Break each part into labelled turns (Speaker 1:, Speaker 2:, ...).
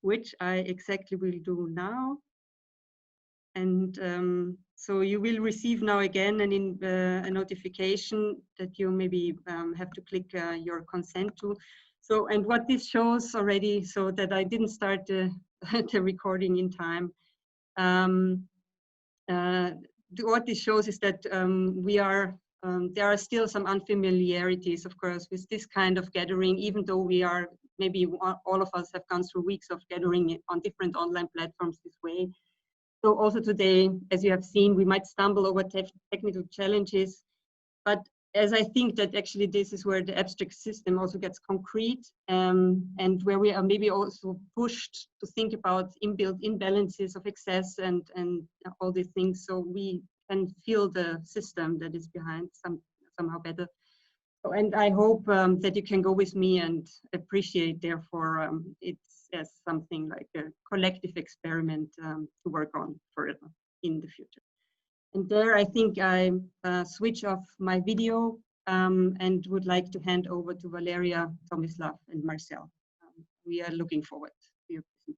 Speaker 1: which I exactly will do now. And so you will receive now again a notification that you maybe have to click your consent to. So, and what this shows already, so that I didn't start the recording in time. What this shows is that there are still some unfamiliarities, of course, with this kind of gathering, even though we are, maybe all of us have gone through weeks of gathering on different online platforms this way. So also today, as you have seen, we might stumble over technical challenges, but as I think that actually this is where the abstract system also gets concrete, and where we are maybe also pushed to think about inbuilt imbalances of access and all these things, so we can feel the system that is behind somehow better. So, and I hope that you can go with me and appreciate, therefore, it's as something like a collective experiment to work on further in the future. And there, I think I switch off my video and would like to hand over to Valeria, Tomislav, and Marcell. We are looking forward to your presentation.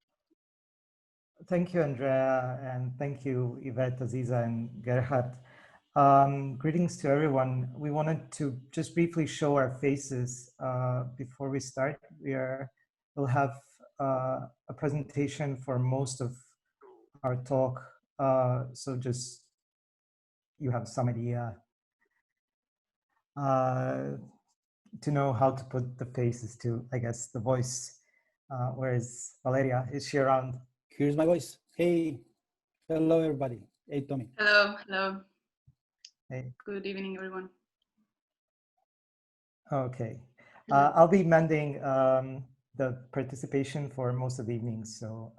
Speaker 2: Thank you, Andrea, and thank you, Yvette, Aziza, and Gerhard. Greetings to everyone. We wanted to just briefly show our faces before we start. We'll have a presentation for most of our talk, so just you have some idea to know how to put the faces to, I guess, the voice. Where is Valeria? Is she around?
Speaker 3: Here's my voice. Hey, hello everybody. Hey, Tommy.
Speaker 4: Hello, hello.
Speaker 2: Hey.
Speaker 4: Good evening, everyone.
Speaker 2: Okay. I'll be mending the participation for most of the evenings, so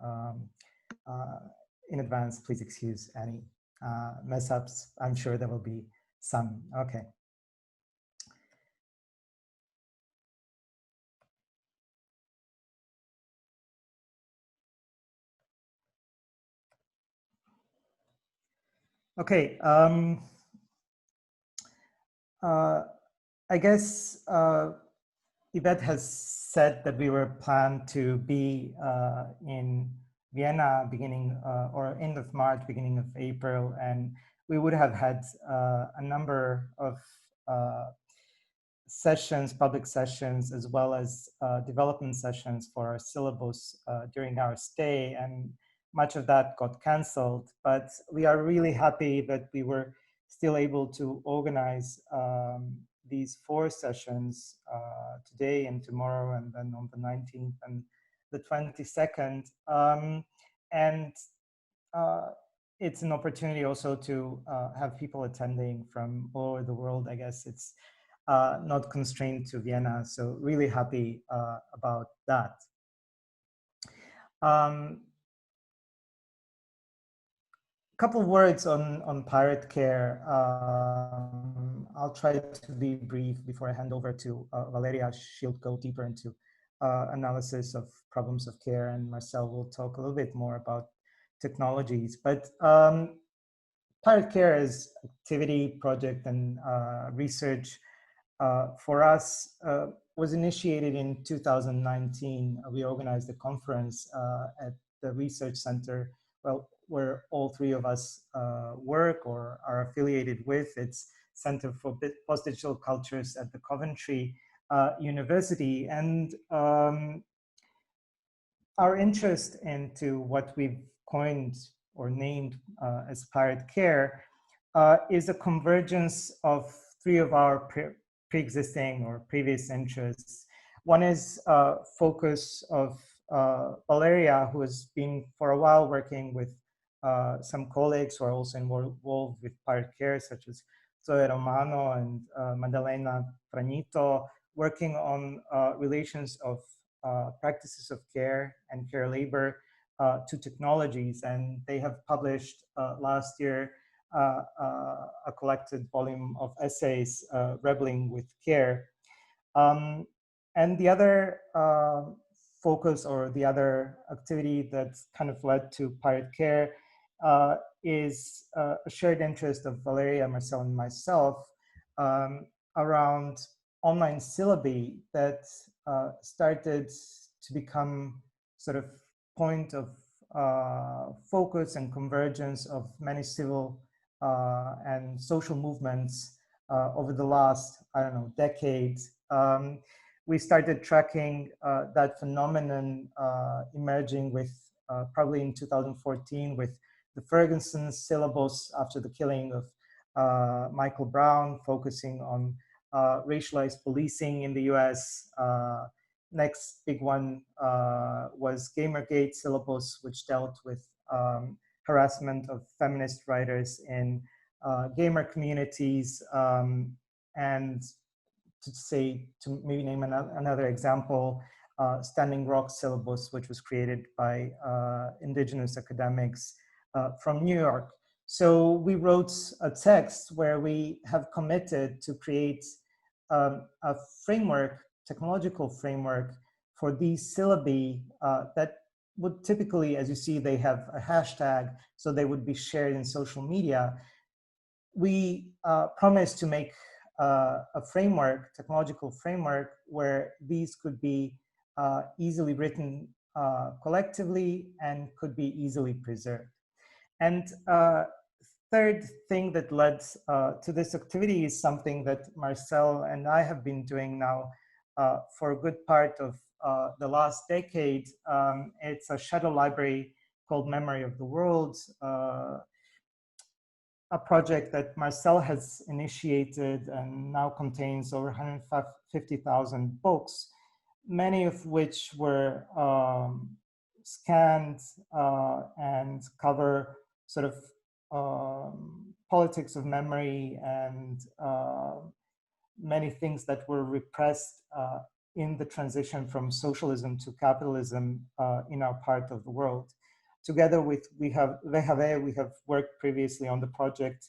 Speaker 2: in advance, please excuse any mess ups. I'm sure there will be some. Okay. Okay. I guess Yvette has said that we were planned to be in Vienna beginning or end of March, beginning of April, and we would have had a number of sessions, public sessions, as well as development sessions for our syllabus during our stay, and much of that got cancelled. But we are really happy that we were still able to organize these 4 sessions today and tomorrow, and then on the 19th and the 22nd. It's an opportunity also to have people attending from all over the world. I guess it's not constrained to Vienna, so really happy about that. Couple words on Pirate Care. I'll try to be brief before I hand over to Valeria. She'll go deeper into analysis of problems of care, and Marcell will talk a little bit more about technologies. But Pirate Care is activity, project, and research for us was initiated in 2019. We organized a conference at the research center, well, where all 3 of us work or are affiliated with. It's Center for Post-Digital Cultures at the Coventry University. And our interest into what we've coined or named as Pirate Care is a convergence of 3 of our pre-existing or previous interests. One is focus of Valeria, who has been for a while working with some colleagues who are also involved with Pirate Care, such as Zoe Romano and Maddalena Franito, working on relations of practices of care and care labor to technologies. And they have published last year a collected volume of essays, Rebelling with Care. And the other focus, or the other activity that's kind of led to Pirate Care, is a shared interest of Valeria, Marcell, and myself around online syllabi that started to become sort of point of focus and convergence of many civil and social movements over the last, I don't know, decade. We started tracking that phenomenon emerging with probably in 2014 with the Ferguson syllabus after the killing of Michael Brown, focusing on racialized policing in the US. Next big one was Gamergate syllabus, which dealt with harassment of feminist writers in gamer communities. And to maybe name another example, Standing Rock syllabus, which was created by indigenous academics from New York. So we wrote a text where we have committed to create a framework, technological framework for these syllabi that would typically, as you see, they have a hashtag, so they would be shared in social media. We promised to make a framework, technological framework, where these could be easily written collectively and could be easily preserved. And third thing that led to this activity is something that Marcell and I have been doing now for a good part of the last decade. It's a shadow library called Memory of the World, a project that Marcell has initiated and now contains over 150,000 books, many of which were scanned and cover sort of politics of memory and many things that were repressed in the transition from socialism to capitalism in our part of the world. Together with, we have worked previously on the project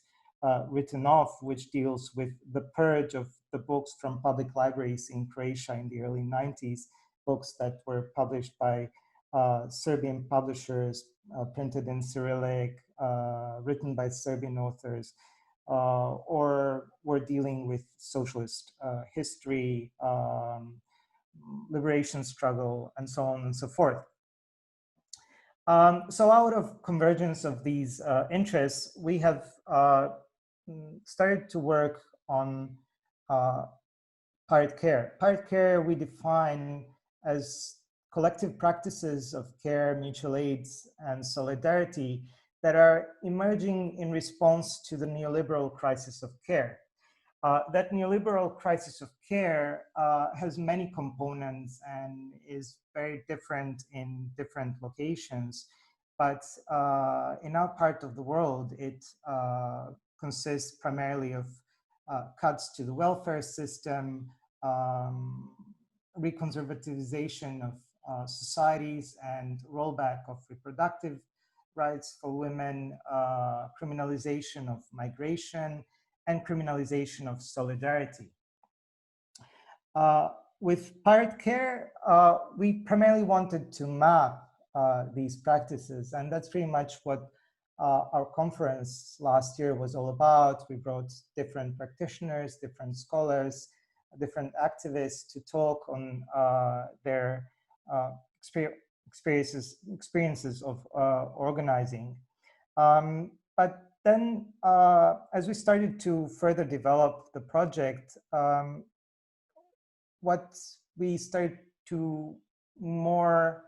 Speaker 2: Written Off, which deals with the purge of the books from public libraries in Croatia in the early 90s, books that were published by Serbian publishers, printed in Cyrillic, written by Serbian authors, or were dealing with socialist history, liberation struggle, and so on and so forth. So out of convergence of these interests, we have started to work on Pirate Care. Pirate Care we define as collective practices of care, mutual aids, and solidarity that are emerging in response to the neoliberal crisis of care. That neoliberal crisis of care has many components and is very different in different locations. But in our part of the world, it consists primarily of cuts to the welfare system, reconservativization of societies and rollback of reproductive rights for women, criminalization of migration, and criminalization of solidarity. With Pirate Care, we primarily wanted to map these practices, and that's pretty much what our conference last year was all about. We brought different practitioners, different scholars, different activists to talk on their experiences of organizing. But then, as we started to further develop the project, what we started to more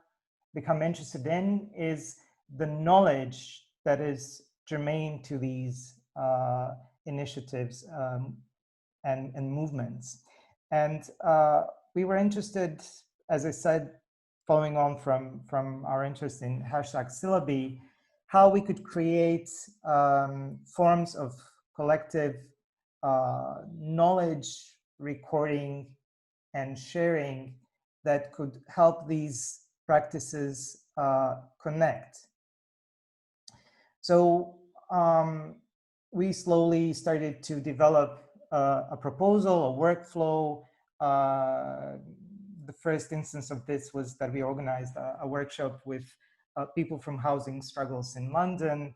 Speaker 2: become interested in is the knowledge that is germane to these initiatives and movements. And we were interested, as I said, following on from our interest in hashtag syllabi, how we could create forms of collective knowledge recording and sharing that could help these practices connect. So we slowly started to develop a proposal, a workflow. The first instance of this was that we organized a workshop with people from housing struggles in London,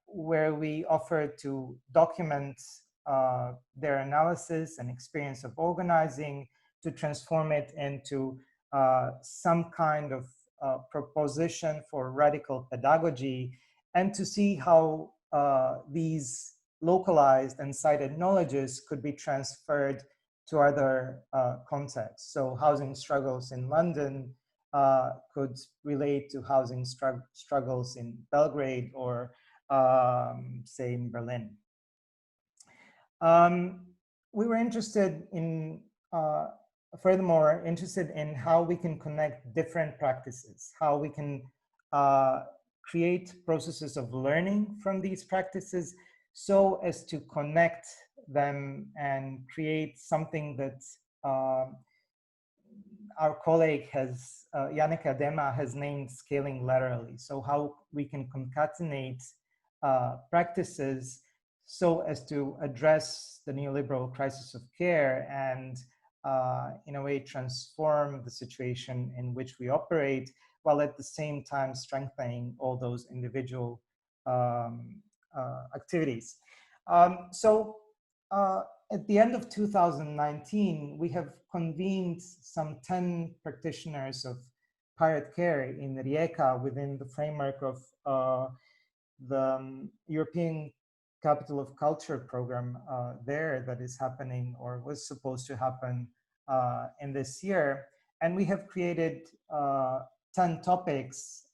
Speaker 2: where we offered to document their analysis and experience of organizing, to transform it into some kind of proposition for radical pedagogy, and to see how these localized and cited knowledges could be transferred to other contexts. So housing struggles in London could relate to housing struggles in Belgrade or say in Berlin. We were interested in, furthermore, interested in how we can connect different practices, how we can create processes of learning from these practices so as to connect them and create something that our colleague has, Yannick Adema, has named scaling laterally. So how we can concatenate practices so as to address the neoliberal crisis of care and in a way transform the situation in which we operate, while at the same time strengthening all those individual activities. At the end of 2019, we have convened some 10 practitioners of Pirate Care in Rijeka within the framework of the European Capital of Culture program there that is happening or was supposed to happen in this year. And we have created 10 topics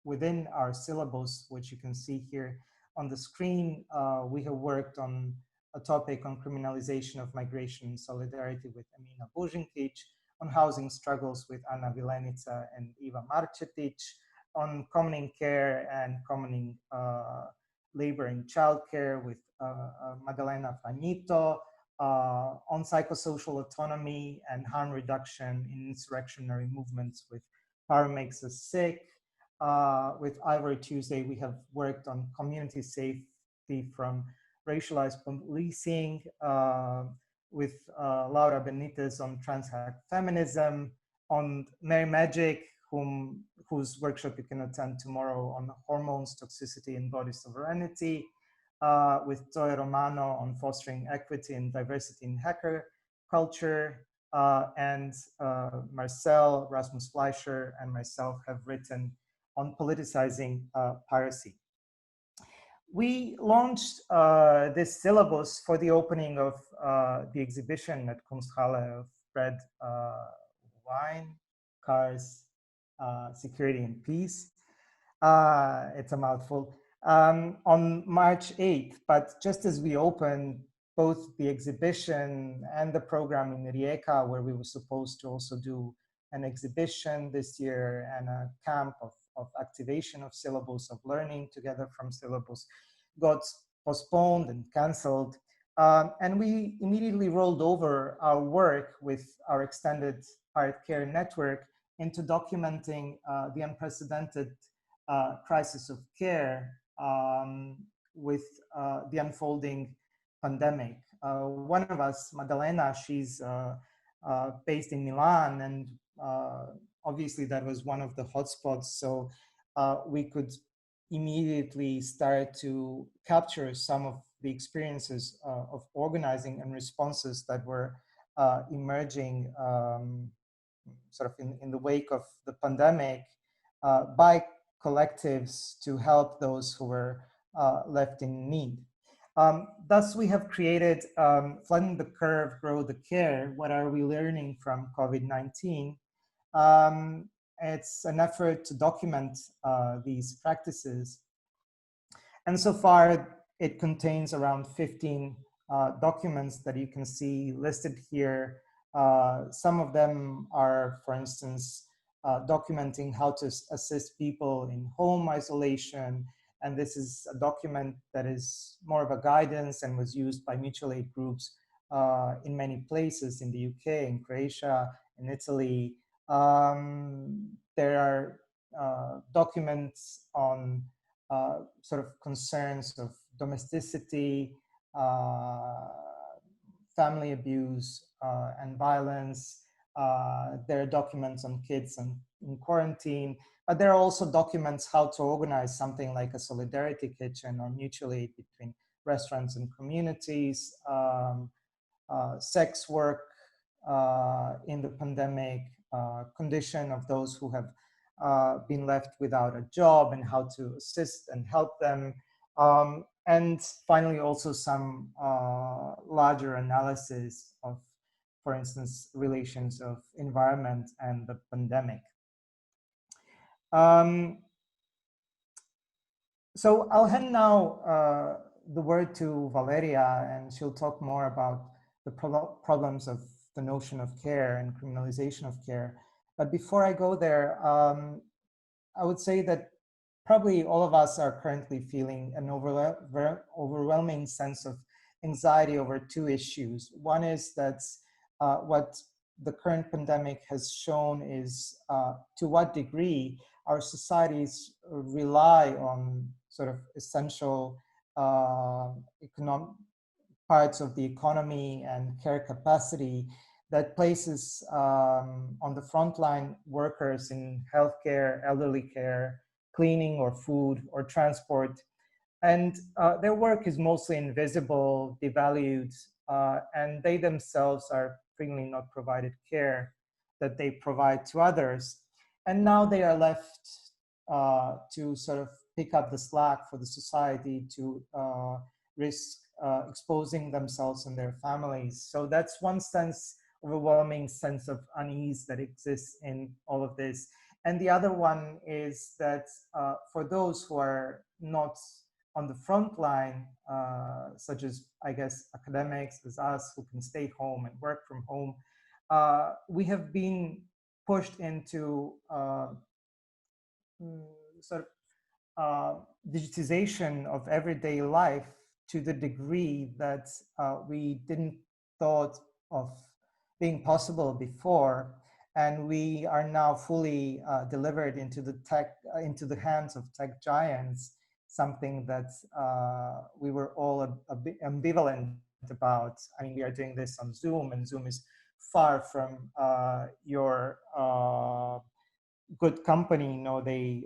Speaker 2: within our syllabus, which you can see here on the screen. We have worked on a topic on criminalization of migration in solidarity with Emina Božinkić, on housing struggles with Anna Vilenica and Iva Marčetić, on commoning care and commoning labor in childcare with Maddalena Fagnito, on psychosocial autonomy and harm reduction in insurrectionary movements with Power Makes Us Sick. With Ivory Tuesday, we have worked on community safety from racialized policing, with Laura Benitez on trans feminism, on Mary Magic, whose workshop you can attend tomorrow on hormones, toxicity, and body sovereignty, with Zoe Romano on fostering equity and diversity in hacker culture, and Marcell, Rasmus Fleischer, and myself have written on politicizing piracy. We launched this syllabus for the opening of the exhibition at Kunsthalle of Bread, Wine, Cars, Security and Peace. It's a mouthful. On March 8th, but just as we opened both the exhibition and the program in Rijeka, where we were supposed to also do an exhibition this year and a camp of activation of syllabus, of learning together from syllabus, got postponed and canceled. And we immediately rolled over our work with our extended Pirate Care network into documenting the unprecedented crisis of care with the unfolding pandemic. One of us, Maddalena, she's based in Milan, and obviously that was one of the hotspots. So we could immediately start to capture some of the experiences of organizing and responses that were emerging sort of in the wake of the pandemic by collectives to help those who were left in need. Thus, we have created Flatten the Curve, Grow the Care. What are we learning from COVID-19? It's an effort to document these practices. And so far, it contains around 15 documents that you can see listed here. Some of them are, for instance, documenting how to assist people in home isolation. And this is a document that is more of a guidance and was used by mutual aid groups in many places, in the UK, in Croatia, in Italy. There are documents on sort of concerns of domesticity, family abuse, and violence. There are documents on kids in quarantine, but there are also documents how to organize something like a solidarity kitchen or mutual aid between restaurants and communities, sex work in the pandemic, condition of those who have been left without a job and how to assist and help them. And finally, also some larger analysis of, for instance, relations of environment and the pandemic. So I'll hand now the word to Valeria, and she'll talk more about the problems of the notion of care and criminalization of care. But before I go there, I would say that probably all of us are currently feeling an overwhelming sense of anxiety over two issues. One is that what the current pandemic has shown is to what degree our societies rely on sort of essential economic parts of the economy and care capacity that places on the frontline workers in healthcare, elderly care, cleaning or food or transport. And their work is mostly invisible, devalued, and they themselves are frequently not provided care that they provide to others. And now they are left to sort of pick up the slack for the society, to risk exposing themselves and their families. So that's one overwhelming sense of unease that exists in all of this. And the other one is that for those who are not on the front line, such as, I guess, academics, as us, who can stay home and work from home, we have been pushed into sort of digitization of everyday life to the degree that we didn't thought of being possible before, and we are now fully delivered into the hands of tech giants, something that we were all a bit ambivalent about. I mean, we are doing this on Zoom, and Zoom is far from your good company. You know, they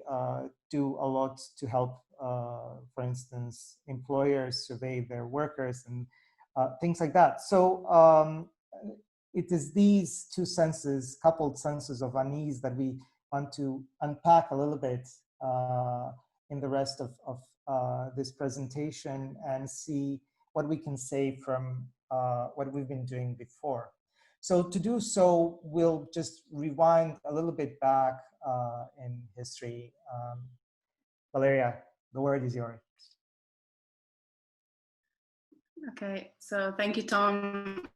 Speaker 2: do a lot to help, for instance, employers survey their workers and things like that. So it is these two senses, coupled senses of unease, that we want to unpack a little bit in the rest of this presentation and see what we can say from what we've been doing before. So to do so, we'll just rewind a little bit back in history. Valeria, the word is yours.
Speaker 4: Okay, so thank you, Tom.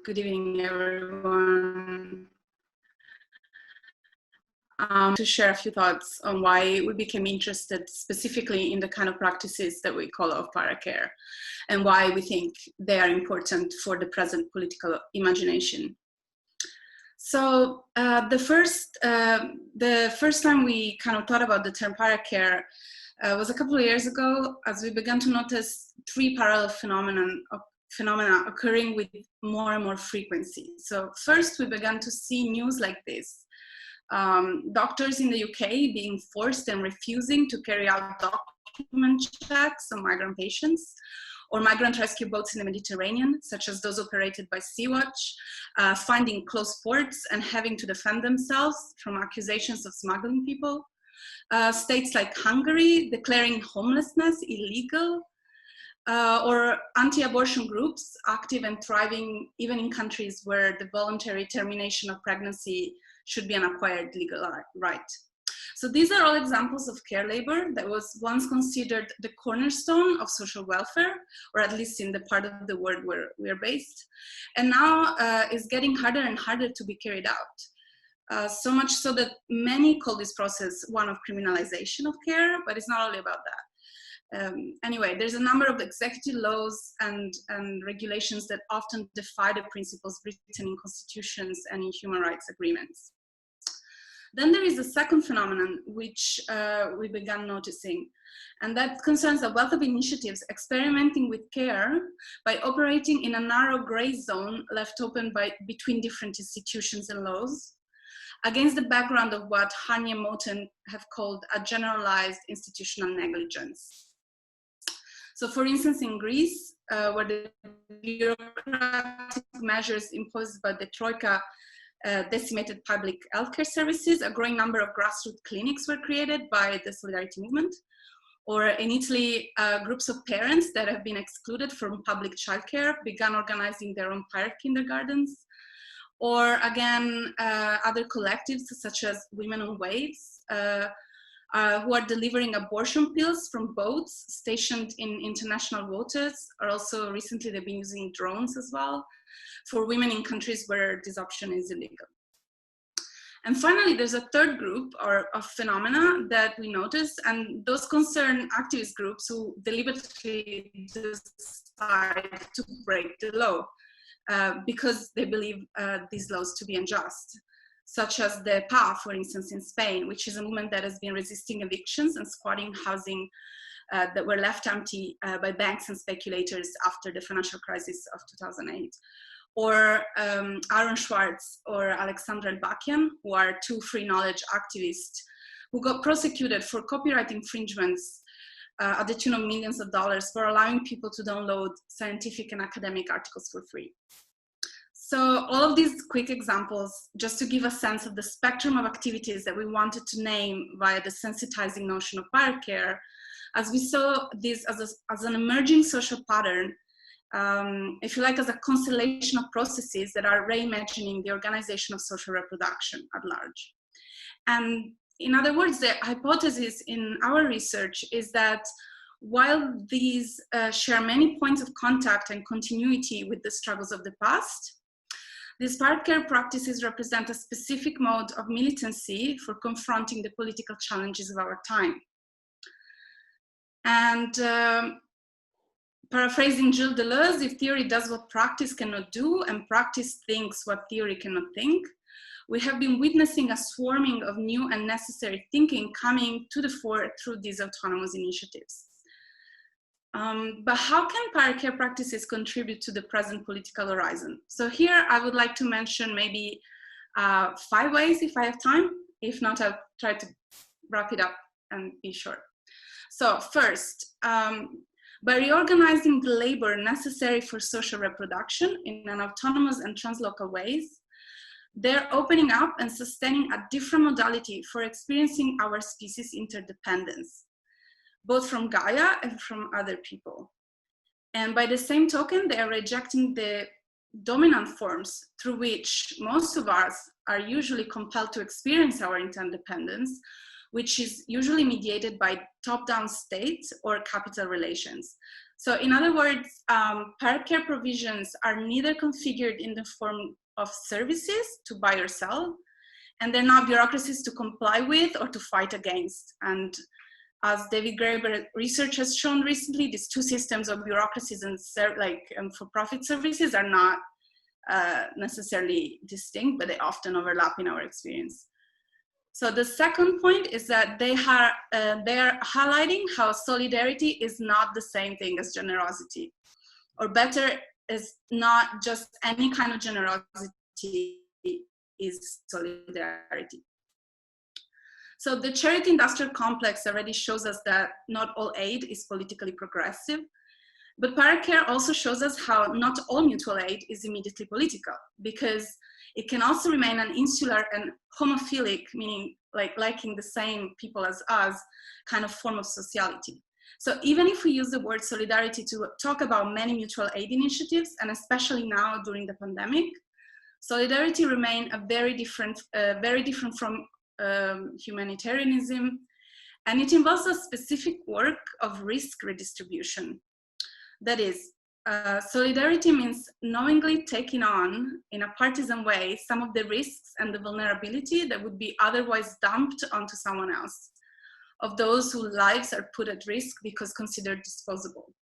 Speaker 4: Good evening, everyone. To share a few thoughts on why we became interested specifically in the kind of practices that we call of paracare, and why we think they are important for the present political imagination. So the first time we kind of thought about the term paracare was a couple of years ago, as we began to notice three parallel phenomena occurring with more and more frequency. So first, we began to see news like this. Doctors in the UK being forced and refusing to carry out document checks on migrant patients, or migrant rescue boats in the Mediterranean, such as those operated by Sea-Watch, finding close ports and having to defend themselves from accusations of smuggling people. States like Hungary declaring homelessness illegal, or anti-abortion groups active and thriving even in countries where the voluntary termination of pregnancy should be an acquired legal right. So these are all examples of care labor that was once considered the cornerstone of social welfare, or at least in the part of the world where we are based, and now is getting harder and harder to be carried out. So much so that many call this process one of criminalization of care, but it's not only about that. Anyway, there's a number of executive laws and regulations that often defy the principles written in constitutions and in human rights agreements. Then there is a second phenomenon which we began noticing, and that concerns a wealth of initiatives experimenting with care by operating in a narrow gray zone left open between different institutions and laws, against the background of what Hani and Moten have called a generalized institutional negligence. So for instance, in Greece, where the bureaucratic measures imposed by the Troika decimated public healthcare services. A growing number of grassroots clinics were created by the Solidarity movement. Or in Italy, groups of parents that have been excluded from public childcare began organizing their own pirate kindergartens. Or again, other collectives such as Women on Waves, who are delivering abortion pills from boats stationed in international waters, or also recently they've been using drones as well for women in countries where this option is illegal. And finally, there's a third group of phenomena that we notice, and those concern activist groups who deliberately decide to break the law because they believe these laws to be unjust, such as the PA, for instance, in Spain, which is a movement that has been resisting evictions and squatting housing that were left empty by banks and speculators after the financial crisis of 2008. Or Aaron Schwartz or Alexandra Elbakian, who are two free knowledge activists who got prosecuted for copyright infringements at the tune of millions of dollars for allowing people to download scientific and academic articles for free. So all of these quick examples, just to give a sense of the spectrum of activities that we wanted to name via the sensitizing notion of pirate care, as we saw this as an emerging social pattern, if you like, as a constellation of processes that are reimagining the organization of social reproduction at large. And in other words, the hypothesis in our research is that while these share many points of contact and continuity with the struggles of the past, these pirate care practices represent a specific mode of militancy for confronting the political challenges of our time. And paraphrasing Gilles Deleuze, if theory does what practice cannot do and practice thinks what theory cannot think, we have been witnessing a swarming of new and necessary thinking coming to the fore through these autonomous initiatives. But how can pirate care practices contribute to the present political horizon? So here I would like to mention maybe 5 ways if I have time. If not, I'll try to wrap it up and be short. So first, by reorganizing the labor necessary for social reproduction in an autonomous and translocal ways, they're opening up and sustaining a different modality for experiencing our species' interdependence, both from Gaia and from other people. And by the same token, they are rejecting the dominant forms through which most of us are usually compelled to experience our interdependence, which is usually mediated by top-down state or capital relations. So in other words, pirate care provisions are neither configured in the form of services to buy or sell, and they're not bureaucracies to comply with or to fight against. And as David Graeber research has shown recently, these two systems of bureaucracies and for-profit services are not necessarily distinct, but they often overlap in our experience. So the second point is that they are highlighting how solidarity is not the same thing as generosity, or better, is not just any kind of generosity is solidarity. So the charity industrial complex already shows us that not all aid is politically progressive, but pirate care also shows us how not all mutual aid is immediately political, because it can also remain an insular and homophilic, meaning like liking the same people as us, kind of form of sociality. So even if we use the word solidarity to talk about many mutual aid initiatives, and especially now during the pandemic, solidarity remains very different from humanitarianism, and it involves a specific work of risk redistribution. That is, solidarity means knowingly taking on, in a partisan way, some of the risks and the vulnerability that would be otherwise dumped onto someone else, of those whose lives are put at risk because considered disposable.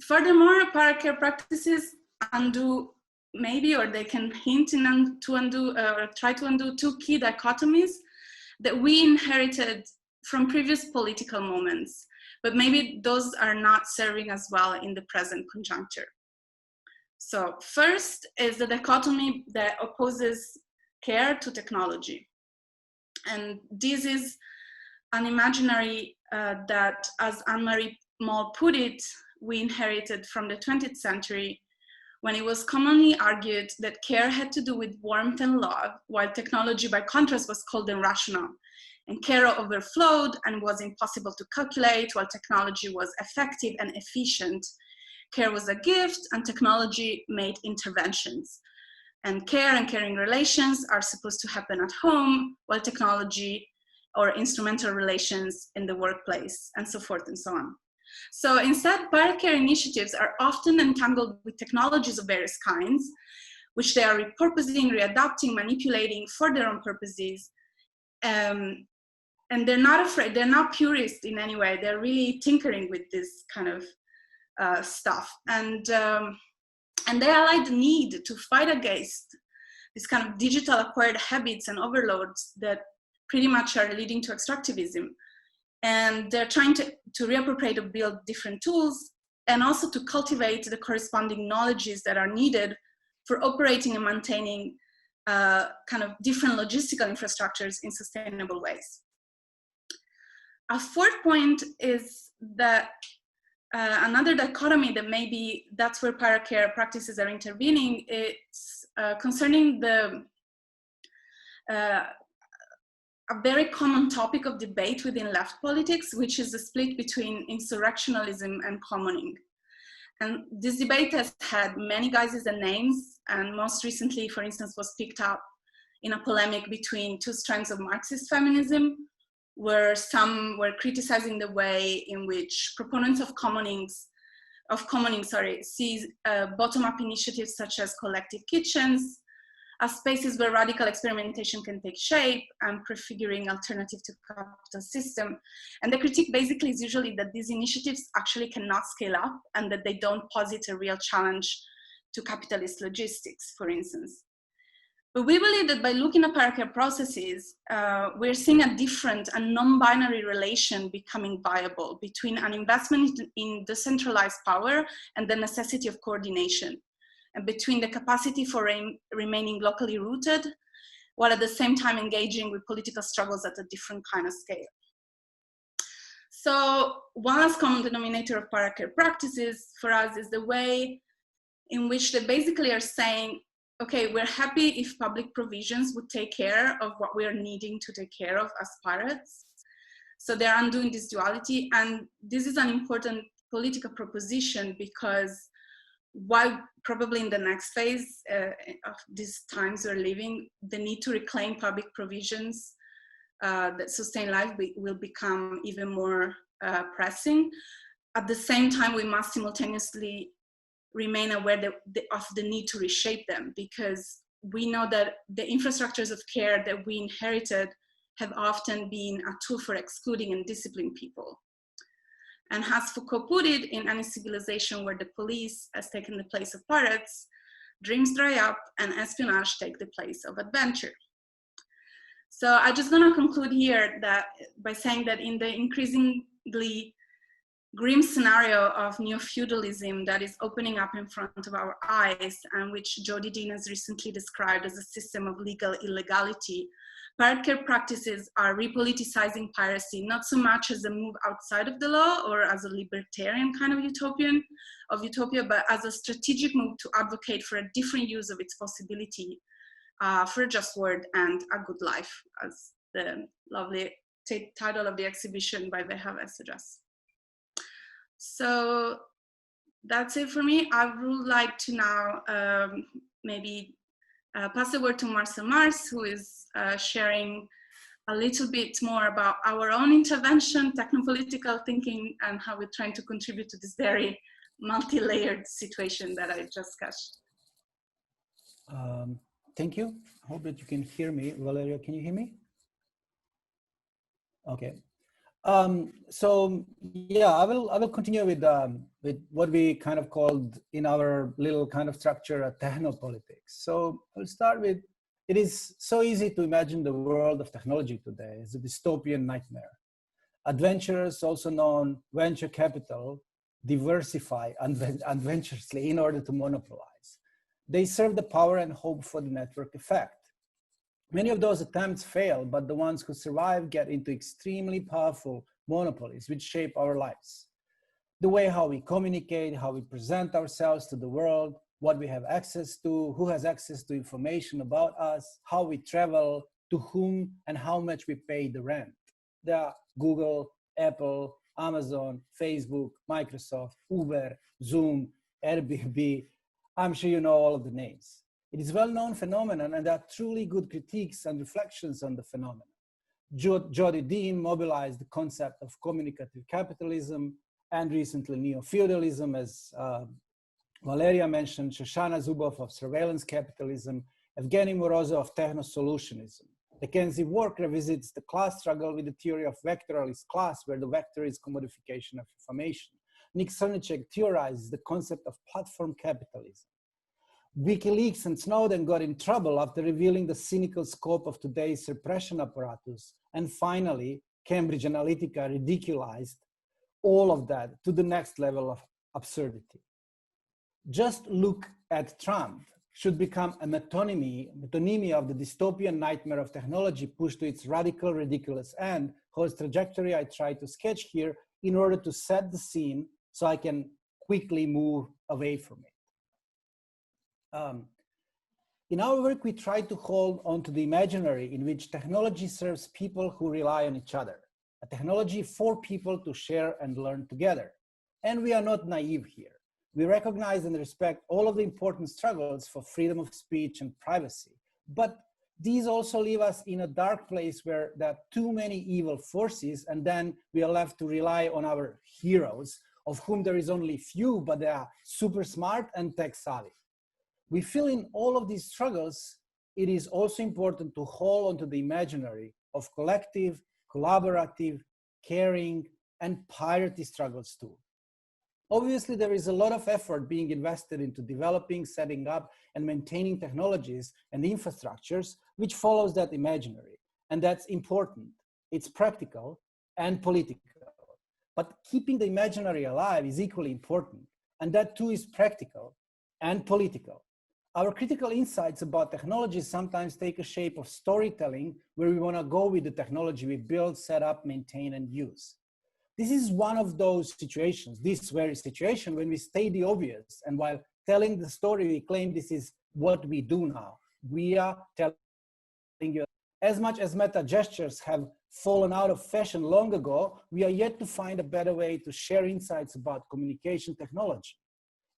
Speaker 4: Furthermore, pirate care practices undo maybe, or they can hint to undo, or try to undo two key dichotomies that we inherited from previous political moments, but maybe those are not serving as well in the present conjuncture. So first is the dichotomy that opposes care to technology. And this is an imaginary that, as Anne-Marie Moll put it, we inherited from the 20th century, when it was commonly argued that care had to do with warmth and love, while technology, by contrast, was cold and rational. And care overflowed and was impossible to calculate, while technology was effective and efficient. Care was a gift, and technology made interventions. And care and caring relations are supposed to happen at home, while technology or instrumental relations in the workplace, and so forth and so on. So instead, pirate care initiatives are often entangled with technologies of various kinds, which they are repurposing, readapting, manipulating for their own purposes. And they're not afraid, they're not purist in any way, they're really tinkering with this kind of stuff. And they highlight the need to fight against this kind of digital acquired habits and overloads that pretty much are leading to extractivism. And they're trying to reappropriate or build different tools, and also to cultivate the corresponding knowledges that are needed for operating and maintaining kind of different logistical infrastructures in sustainable ways. A fourth point is that another dichotomy that maybe that's where pirate care practices are intervening, it's concerning the a very common topic of debate within left politics, which is the split between insurrectionalism and commoning. And this debate has had many guises and names, and most recently, for instance, was picked up in a polemic between two strands of Marxist feminism, where some were criticizing the way in which proponents of commoning sees bottom-up initiatives such as collective kitchens as spaces where radical experimentation can take shape and prefiguring alternative to capital system. And the critique basically is usually that these initiatives actually cannot scale up and that they don't posit a real challenge to capitalist logistics, for instance. But we believe that by looking at pirate care processes, we're seeing a different and non-binary relation becoming viable between an investment in decentralized power and the necessity of coordination, and between the capacity for remaining locally rooted, while at the same time engaging with political struggles at a different kind of scale. So one last common denominator of pirate care practices for us is the way in which they basically are saying, okay, we're happy if public provisions would take care of what we are needing to take care of as pirates. So they're undoing this duality. And this is an important political proposition, because while probably in the next phase of these times we're living, the need to reclaim public provisions that sustain life will become even more pressing. At the same time, we must simultaneously remain aware of the need to reshape them, because we know that the infrastructures of care that we inherited have often been a tool for excluding and disciplining people. And as Foucault put it, in any civilization where the police has taken the place of pirates, dreams dry up and espionage take the place of adventure. So I'm just gonna conclude here that by saying that in the increasingly grim scenario of neo-feudalism that is opening up in front of our eyes, and which Jody Dean has recently described as a system of legal illegality, pirate care practices are repoliticizing piracy, not so much as a move outside of the law or as a libertarian kind of utopia, but as a strategic move to advocate for a different use of its possibility for a just word and a good life, as the lovely title of the exhibition by Vehav suggests. So that's it for me. I would like to now maybe pass the word to Marcell Mars, who is sharing a little bit more about our own intervention, technopolitical thinking, and how we're trying to contribute to this very multi-layered situation that I just sketched.
Speaker 3: Thank you. I hope that you can hear me. Valeria, can you hear me? Okay. So yeah, I will continue with what we kind of called in our little kind of structure a technopolitics. So I'll start with, it is so easy to imagine the world of technology today as a dystopian nightmare. Adventurers, also known venture capital, diversify adventurously in order to monopolize. They serve the power and hope for the network effect. Many of those attempts fail, but the ones who survive get into extremely powerful monopolies which shape our lives. The way how we communicate, how we present ourselves to the world, what we have access to, who has access to information about us, how we travel, to whom, and how much we pay the rent. There are Google, Apple, Amazon, Facebook, Microsoft, Uber, Zoom, Airbnb. I'm sure you know all of the names. It is a well-known phenomenon, and there are truly good critiques and reflections on the phenomenon. Jody Dean mobilized the concept of communicative capitalism, and recently neo-feudalism, as Valeria mentioned, Shoshana Zuboff of surveillance capitalism, Evgeny Morozov of techno-solutionism. Mackenzie Work revisits the class struggle with the theory of vectoralist class, where the vector is commodification of information. Nick Cernicek theorizes the concept of platform capitalism. WikiLeaks and Snowden got in trouble after revealing the cynical scope of today's repression apparatus. And finally, Cambridge Analytica ridiculized all of that to the next level of absurdity. Just look at Trump should become a metonymy of the dystopian nightmare of technology pushed to its radical, ridiculous end, whose trajectory I try to sketch here in order to set the scene so I can quickly move away from it. In our work, we try to hold on to the imaginary in which technology serves people who rely on each other, a technology for people to share and learn together. And we are not naive here. We recognize and respect all of the important struggles for freedom of speech and privacy, but these also leave us in a dark place where there are too many evil forces, and then we are left to rely on our heroes, of whom there is only few, but they are super smart and tech savvy. We feel in all of these struggles, it is also important to hold on to the imaginary of collective, collaborative, caring, and piety struggles too. Obviously, there is a lot of effort being invested into developing, setting up, and maintaining technologies and infrastructures, which follows that imaginary. And that's important. It's practical and political. But keeping the imaginary alive is equally important. And that too is practical and political. Our critical insights about technology sometimes take a shape of storytelling, where we want to go with the technology we build, set up, maintain, and use. This is one of those situations, this very situation, when we state the obvious, and while telling the story, we claim this is what we do now. We are telling you, as much as meta gestures have fallen out of fashion long ago, we are yet to find a better way to share insights about communication technology.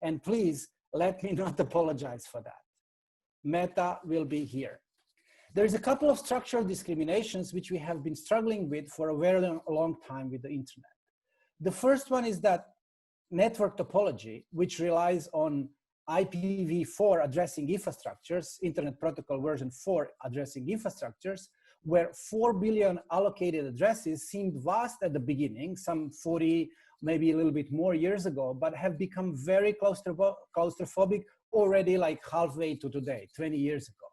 Speaker 3: And please, let me not apologize for that. Meta will be here. There is a couple of structural discriminations which we have been struggling with for a very long time with the internet. The first one is that network topology, which relies on IPv4 addressing infrastructures, Internet Protocol version 4 addressing infrastructures, where 4 billion allocated addresses seemed vast at the beginning, some 40, maybe a little bit more years ago, but have become very claustrophobic already like halfway to today, 20 years ago.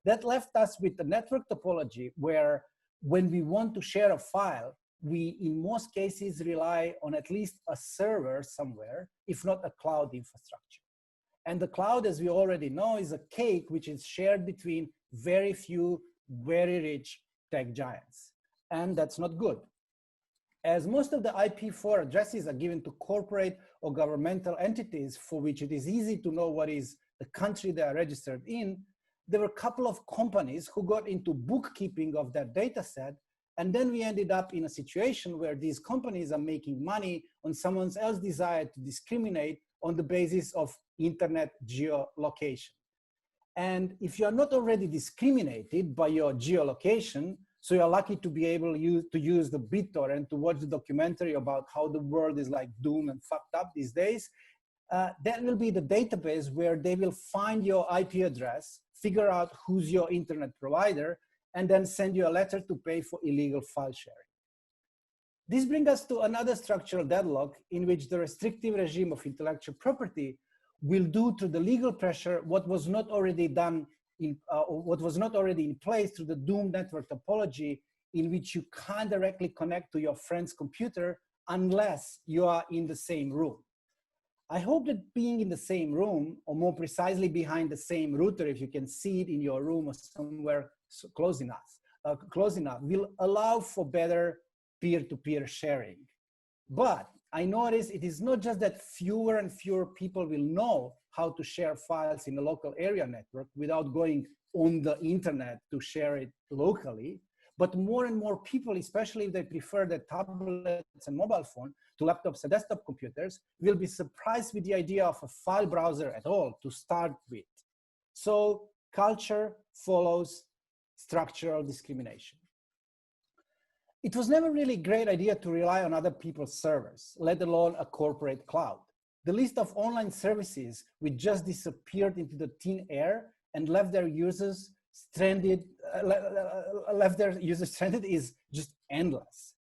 Speaker 3: That left us with the network topology where when we want to share a file, we in most cases rely on at least a server somewhere, if not a cloud infrastructure. And the cloud, as we already know, is a cake which is shared between very few, very rich tech giants. And that's not good. As most of the IP4 addresses are given to corporate or governmental entities for which it is easy to know what is the country they are registered in, there were a couple of companies who got into bookkeeping of that data set, and then we ended up in a situation where these companies are making money on someone else's desire to discriminate on the basis of internet geolocation. And if you are not already discriminated by your geolocation, so you're lucky to be able to use the BitTorrent to watch the documentary about how the world is like doomed and fucked up these days, that will be the database where they will find your IP address, figure out who's your internet provider, and then send you a letter to pay for illegal file sharing. This brings us to another structural deadlock in which the restrictive regime of intellectual property will do to the legal pressure what was not already done what was not already in place through the doomed network topology, in which you can't directly connect to your friend's computer unless you are in the same room. I hope that being in the same room, or more precisely behind the same router, if you can see it in your room or somewhere close enough, will allow for better peer-to-peer sharing. But I notice it is not just that fewer and fewer people will know how to share files in a local area network without going on the internet to share it locally, but more and more people, especially if they prefer their tablets and mobile phone to laptops and desktop computers, will be surprised with the idea of a file browser at all to start with. So culture follows structural discrimination. It was never really a great idea to rely on other people's servers, let alone a corporate cloud. The list of online services which just disappeared into the thin air and left their users stranded, is just endless.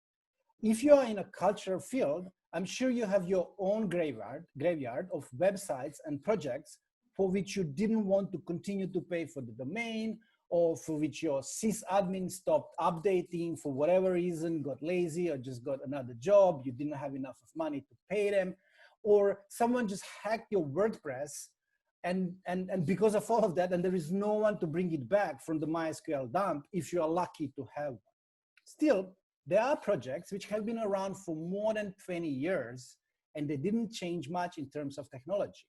Speaker 3: If you are in a cultural field, I'm sure you have your own graveyard of websites and projects for which you didn't want to continue to pay for the domain, or for which your sysadmin stopped updating for whatever reason, got lazy or just got another job, you didn't have enough of money to pay them, or someone just hacked your WordPress and because of all of that, and there is no one to bring it back from the MySQL dump if you are lucky to have one. Still, there are projects which have been around for more than 20 years and they didn't change much in terms of technology.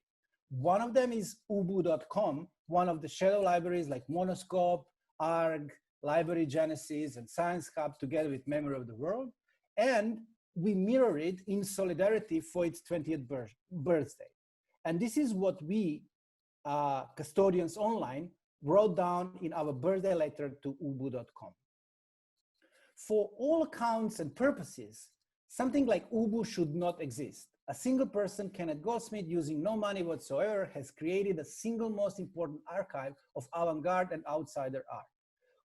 Speaker 3: One of them is ubu.com, one of the shadow libraries like Monoscope, ARG, Library Genesis, and Science Hub together with Memory of the World. And we mirror it in solidarity for its 20th birthday. And this is what we, custodians online, wrote down in our birthday letter to ubu.com. For all accounts and purposes, something like Ubu should not exist. A single person, Kenneth Goldsmith, using no money whatsoever, has created the single most important archive of avant-garde and outsider art.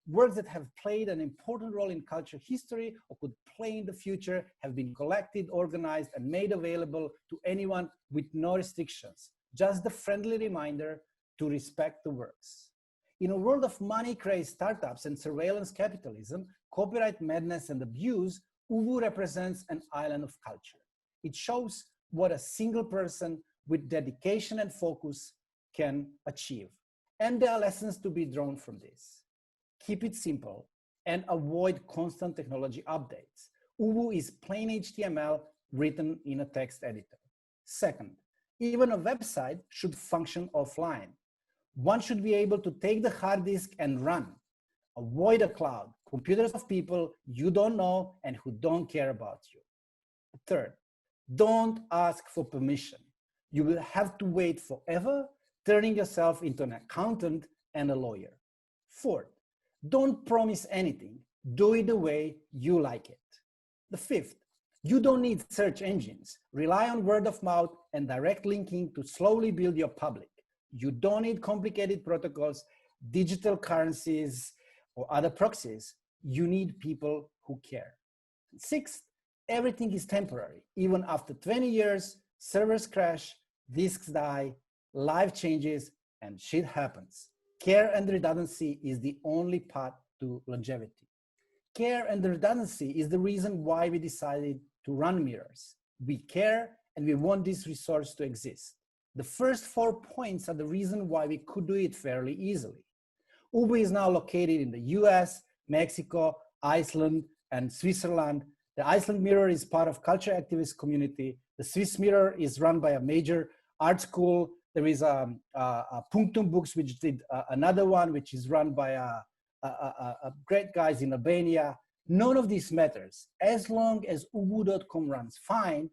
Speaker 3: Works that have played an important role in culture history or could play in the future have been collected, organized, and made available to anyone with no restrictions. Just the friendly reminder to respect the works. In a world of money-crazed startups and surveillance capitalism, copyright madness and abuse, Ubu represents an island of culture. It shows what a single person with dedication and focus can achieve. And there are lessons to be drawn from this. Keep it simple and avoid constant technology updates. Ubu is plain HTML written in a text editor. Second, even a website should function offline. One should be able to take the hard disk and run. Avoid a cloud, computers of people you don't know and who don't care about you. Third, don't ask for permission. You will have to wait forever, turning yourself into an accountant and a lawyer. Fourth, don't promise anything. Do it the way you like it. The fifth, you don't need search engines. Rely on word of mouth and direct linking to slowly build your public. You don't need complicated protocols, digital currencies, or other proxies. You need people who care. Sixth, everything is temporary. Even after 20 years, servers crash, disks die, life changes, and shit happens. Care and redundancy is the only path to longevity. Care and redundancy is the reason why we decided to run mirrors. We care and we want this resource to exist. The first 4 points are the reason why we could do it fairly easily. Ubu is now located in the US, Mexico, Iceland, and Switzerland. The Iceland Mirror is part of culture activist community. The Swiss Mirror is run by a major art school. There is a Punctum Books, which did another one, which is run by a great guys in Albania. None of this matters. As long as ubu.com runs fine,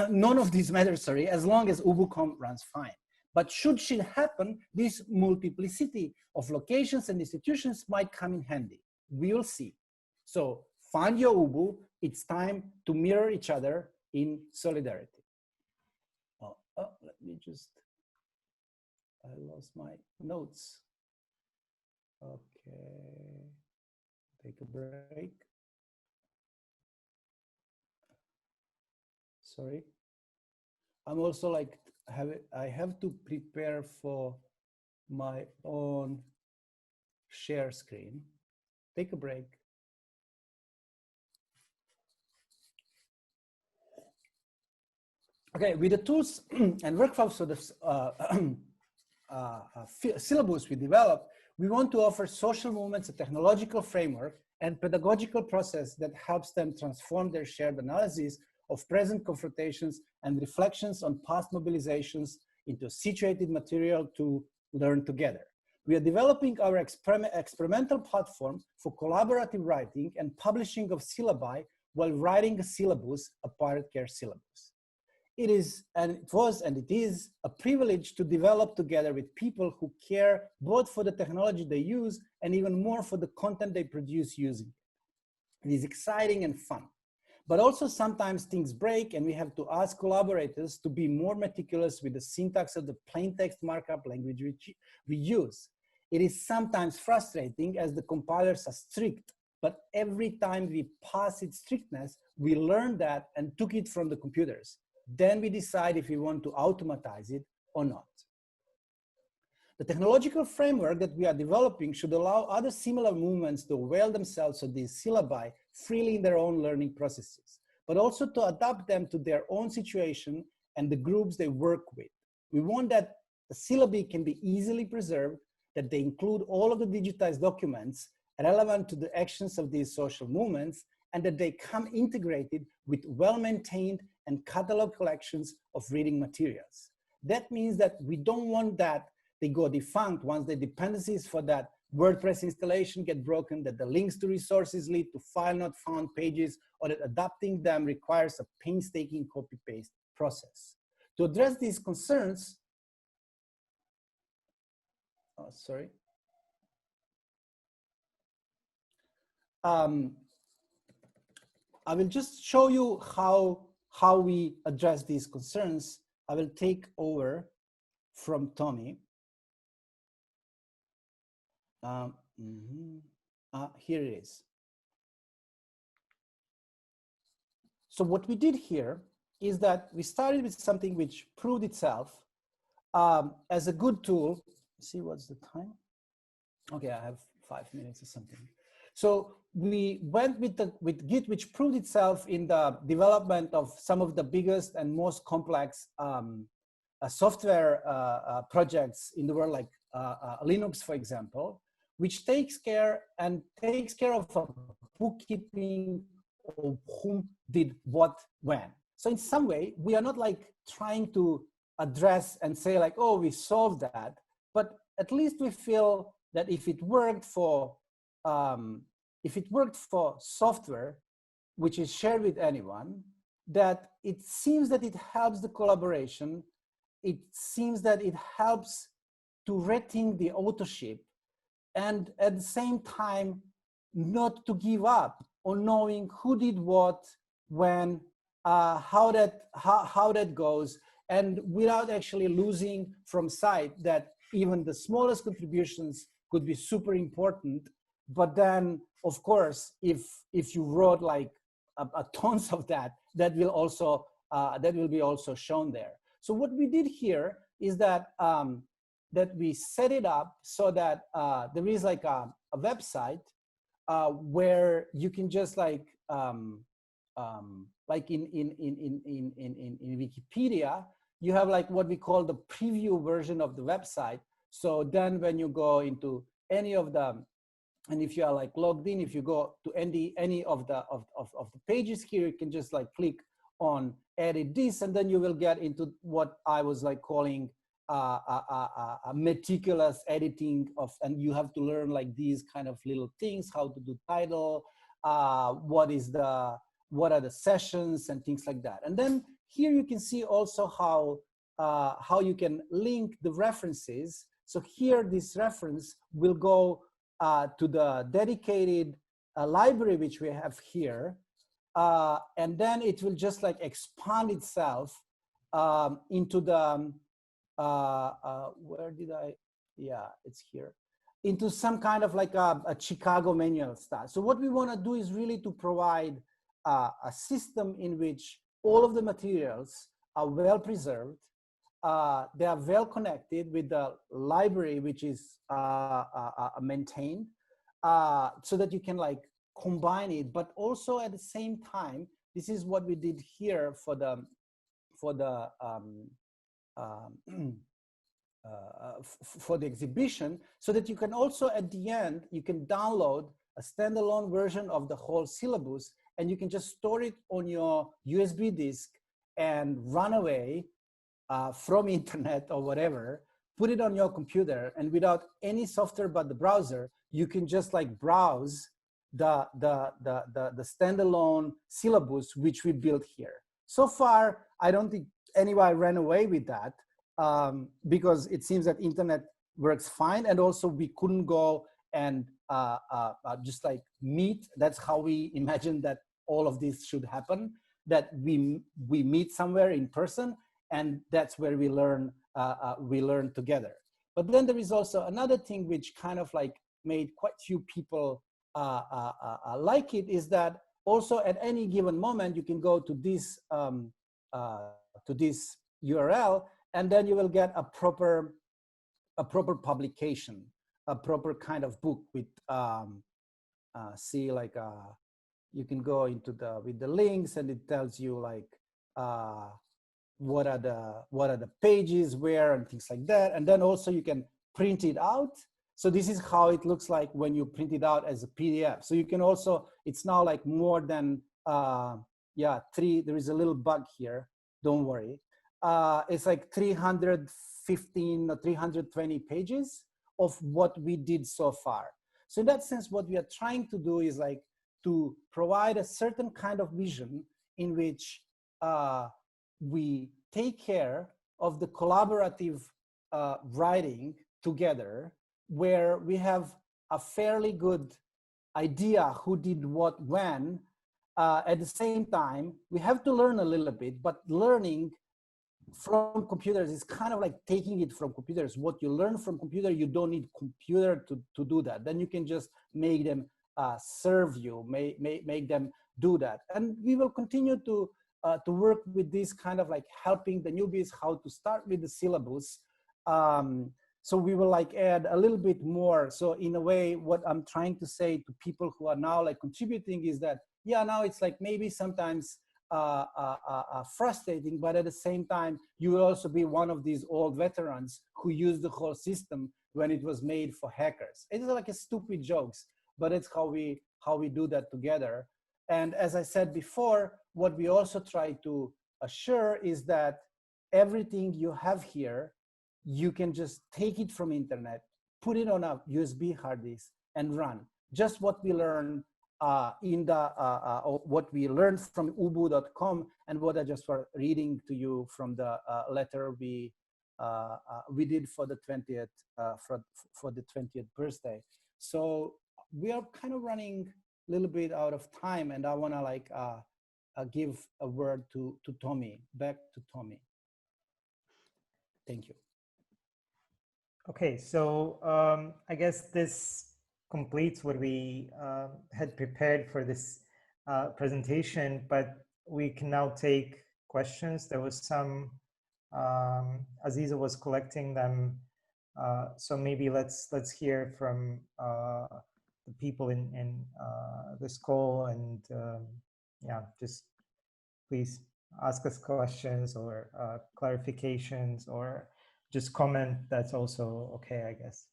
Speaker 3: none of these matters, sorry, as long as ubu.com runs fine. But should shit happen, this multiplicity of locations and institutions might come in handy. We will see. So find your Ubu. It's time to mirror each other in solidarity. Let me just, I lost my notes. Okay, take a break. Sorry. I'm also like, I have to prepare for my own share screen. Take a break. Okay, with the tools and workflows of the syllabus we developed, we want to offer social movements a technological framework and pedagogical process that helps them transform their shared analysis of present confrontations and reflections on past mobilizations into situated material to learn together. We are developing our experimental platform for collaborative writing and publishing of syllabi while writing a syllabus, a Pirate Care Syllabus. It is, and it was, and it is a privilege to develop together with people who care both for the technology they use and even more for the content they produce using it. It is exciting and fun, but also sometimes things break and we have to ask collaborators to be more meticulous with the syntax of the plain text markup language which we use. It is sometimes frustrating as the compilers are strict, but every time we pass its strictness, we learn that and took it from the computers. Then we decide if we want to automatize it or not. The technological framework that we are developing should allow other similar movements to avail themselves of these syllabi freely in their own learning processes, but also to adapt them to their own situation and the groups they work with. We want that the syllabi can be easily preserved, that they include all of the digitized documents relevant to the actions of these social movements, and that they come integrated with well-maintained and catalog collections of reading materials. That means that we don't want that they go defunct once the dependencies for that WordPress installation get broken, that the links to resources lead to file not found pages, or that adapting them requires a painstaking copy-paste process. To address these concerns, I will just show you how we address these concerns. I will take over from Tommy. Here it is. So what we did here is that we started with something which proved itself as a good tool. See, what's the time? Okay, I have 5 minutes or something. So we went with Git, which proved itself in the development of some of the biggest and most complex software projects in the world, like Linux, for example, which takes care of a bookkeeping of whom did what when. So in some way, we are not like trying to address and say like, oh, we solved that, but at least we feel that if it worked for software, which is shared with anyone, that it seems that it helps the collaboration. It seems that it helps to rethink the authorship, and at the same time, not to give up on knowing who did what, when, how that goes, and without actually losing from sight that even the smallest contributions could be super important. But then, of course, if you wrote like a tons of that will also be also shown there. So what we did here is that that we set it up so that there is like a website where you can just like in Wikipedia, you have like what we call the preview version of the website. So then when you go into any of the, and if you are like logged in, if you go to any of the pages here, you can just like click on edit this, and then you will get into what I was like calling a meticulous editing of, and you have to learn like these kind of little things, how to do title, what are the sessions and things like that. And then here you can see also how you can link the references. So here this reference will go to the dedicated library which we have here, and then it will just like expand itself into the where did I, yeah, it's here, into some kind of like a Chicago manual style. So what we want to do is really to provide a system in which all of the materials are well preserved, they are well connected with the library which is maintained, so that you can like combine it, but also at the same time, this is what we did here for the exhibition, so that you can also at the end, you can download a standalone version of the whole syllabus, and you can just store it on your USB disk and run away from internet or whatever, put it on your computer, and without any software but the browser, you can just like browse the standalone syllabus which we built here. So far, I don't think anyone ran away with that because it seems that internet works fine, and also we couldn't go and just like meet. That's how we imagined that all of this should happen, that we meet somewhere in person, and that's where we learn together. But then there is also another thing which kind of like made quite few people like it, is that also at any given moment you can go to this URL, and then you will get a proper publication, a proper kind of book with see like you can go into with the links, and it tells you like what are the pages where and things like that. And then also you can print it out. So this is how it looks like when you print it out as a PDF. So you can also, it's now like more than there is a little bug here, don't worry. It's like 315 or 320 pages of what we did so far. So in that sense, what we are trying to do is like to provide a certain kind of vision in which we take care of the collaborative writing together, where we have a fairly good idea who did what when. At the same time, we have to learn a little bit, but learning from computers is kind of like taking it from computers. What you learn from computer, you don't need computer to do that. Then you can just make them serve you, make them do that. And we will continue to work with this kind of like helping the newbies how to start with the syllabus. So we will like add a little bit more. So in a way, what I'm trying to say to people who are now like contributing is that, yeah, now it's like maybe sometimes frustrating, but at the same time, you will also be one of these old veterans who used the whole system when it was made for hackers. It's like a stupid jokes, but it's how we do that together. And as I said before, what we also try to assure is that everything you have here, you can just take it from internet, put it on a USB hard disk and run. Just what we learned what we learned from ubu.com, and what I just was reading to you from the letter we did for the 20th for the 20th birthday. So we are kind of running a little bit out of time, and I want to like give a word to Tommy. Back to Tommy. Thank you.
Speaker 2: Okay, so I guess this completes what we had prepared for this presentation, but we can now take questions. There was some, Aziza was collecting them, so maybe let's hear from the people in this call, and yeah, just please ask us questions or clarifications, or just comment. That's also okay, I guess.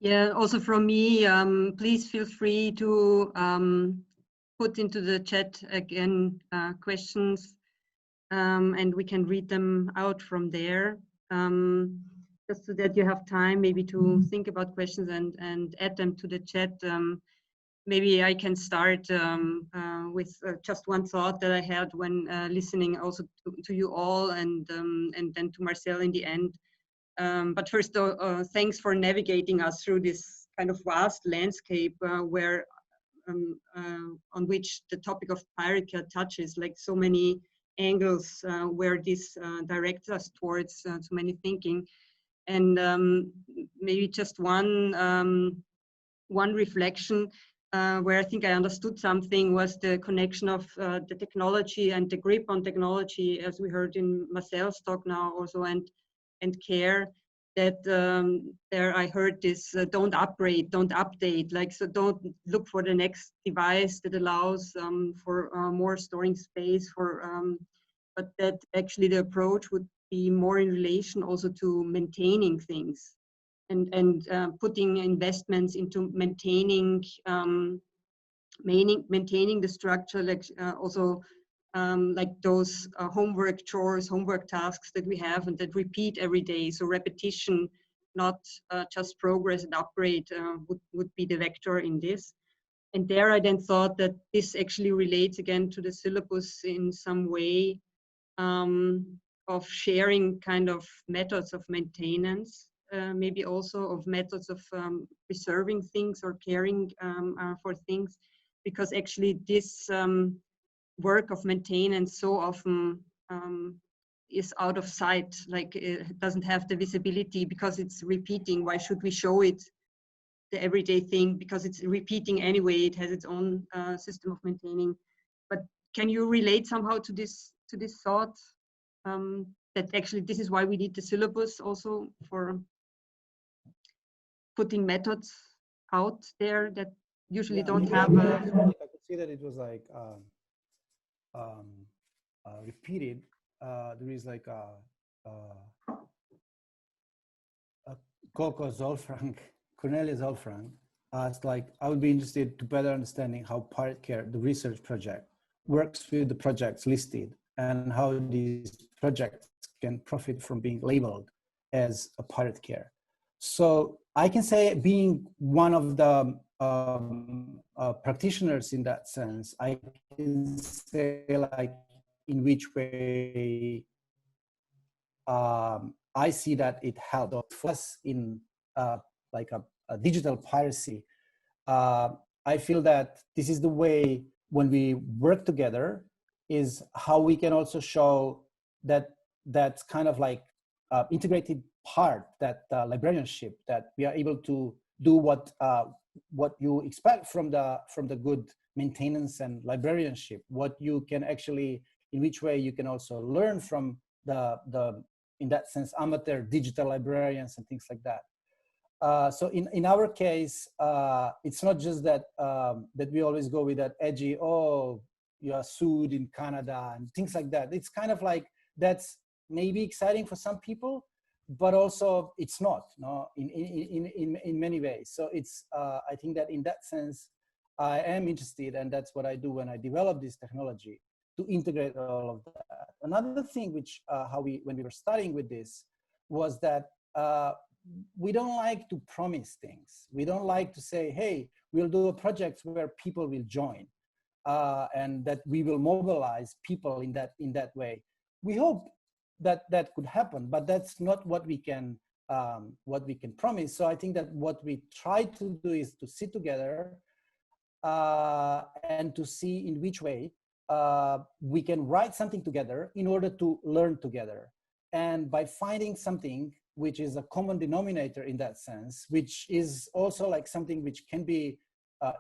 Speaker 1: Yeah, also from me, please feel free to put into the chat again questions, and we can read them out from there, just so that you have time maybe to think about questions and add them to the chat. Maybe I can start with just one thought that I had when listening also to you all, and then to Marcell in the end. But first, thanks for navigating us through this kind of vast landscape where on which the topic of pirate care touches, like so many angles where this directs us towards so many thinking. And maybe just one reflection where I think I understood something was the connection of the technology and the grip on technology, as we heard in Marcell's talk now also, and care, that there I heard this don't upgrade, don't update, like, so don't look for the next device that allows for more storing space for, but that actually the approach would be more in relation also to maintaining things and putting investments into maintaining maintaining the structure, like also like those homework chores, homework tasks that we have and that repeat every day. So repetition, not just progress and upgrade would be the vector in this. And there I then thought that this actually relates again to the syllabus in some way of sharing kind of methods of maintenance, maybe also of methods of preserving things or caring for things, because actually this work of maintenance so often is out of sight, like it doesn't have the visibility because it's repeating. Why should we show it, the everyday thing? Because it's repeating anyway, it has its own system of maintaining. But can you relate somehow to this thought, that actually this is why we need the syllabus also for putting methods out there that usually don't have a...
Speaker 3: I could see that it was like repeated. There is like Coco Zolfranc, Cornelia Zolfranc asked, like, I would be interested to better understanding how Pirate Care, the research project, works with the projects listed and how these projects can profit from being labeled as a Pirate Care. So I can say, being one of the practitioners in that sense, I can say like in which way I see that it helped us in like a digital piracy. I feel that this is the way, when we work together, is how we can also show that that's kind of like integrated part, that librarianship, that we are able to do what you expect from the good maintenance and librarianship, what you can actually, in which way you can also learn from the in that sense amateur digital librarians and things like that. So in our case, it's not just that that we always go with that edgy, oh, you are sued in Canada and things like that. It's kind of like, that's maybe exciting for some people, but also it's not, no, in many ways. So it's I think that in that sense, I am interested, and that's what I do when I develop this technology, to integrate all of that. Another thing which when we were starting with this, was that we don't like to promise things. We don't like to say, hey, we'll do a project where people will join, and that we will mobilize people in that way. We hope that that could happen, but that's not what we can promise. So I think that what we try to do is to sit together and to see in which way we can write something together in order to learn together. And by finding something which is a common denominator in that sense, which is also like something which can be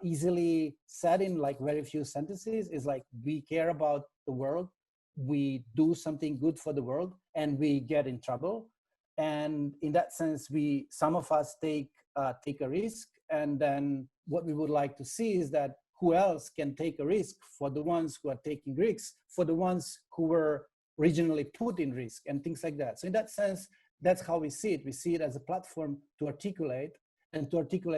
Speaker 3: easily said in like very few sentences, is like, we care about the world, we do something good for the world, and we get in trouble. And in that sense, some of us take a risk, and then what we would like to see is that who else can take a risk for the ones who are taking risks, for the ones who were originally put in risk, and things like that. So in that sense, that's how we see it. We see it as a platform to articulate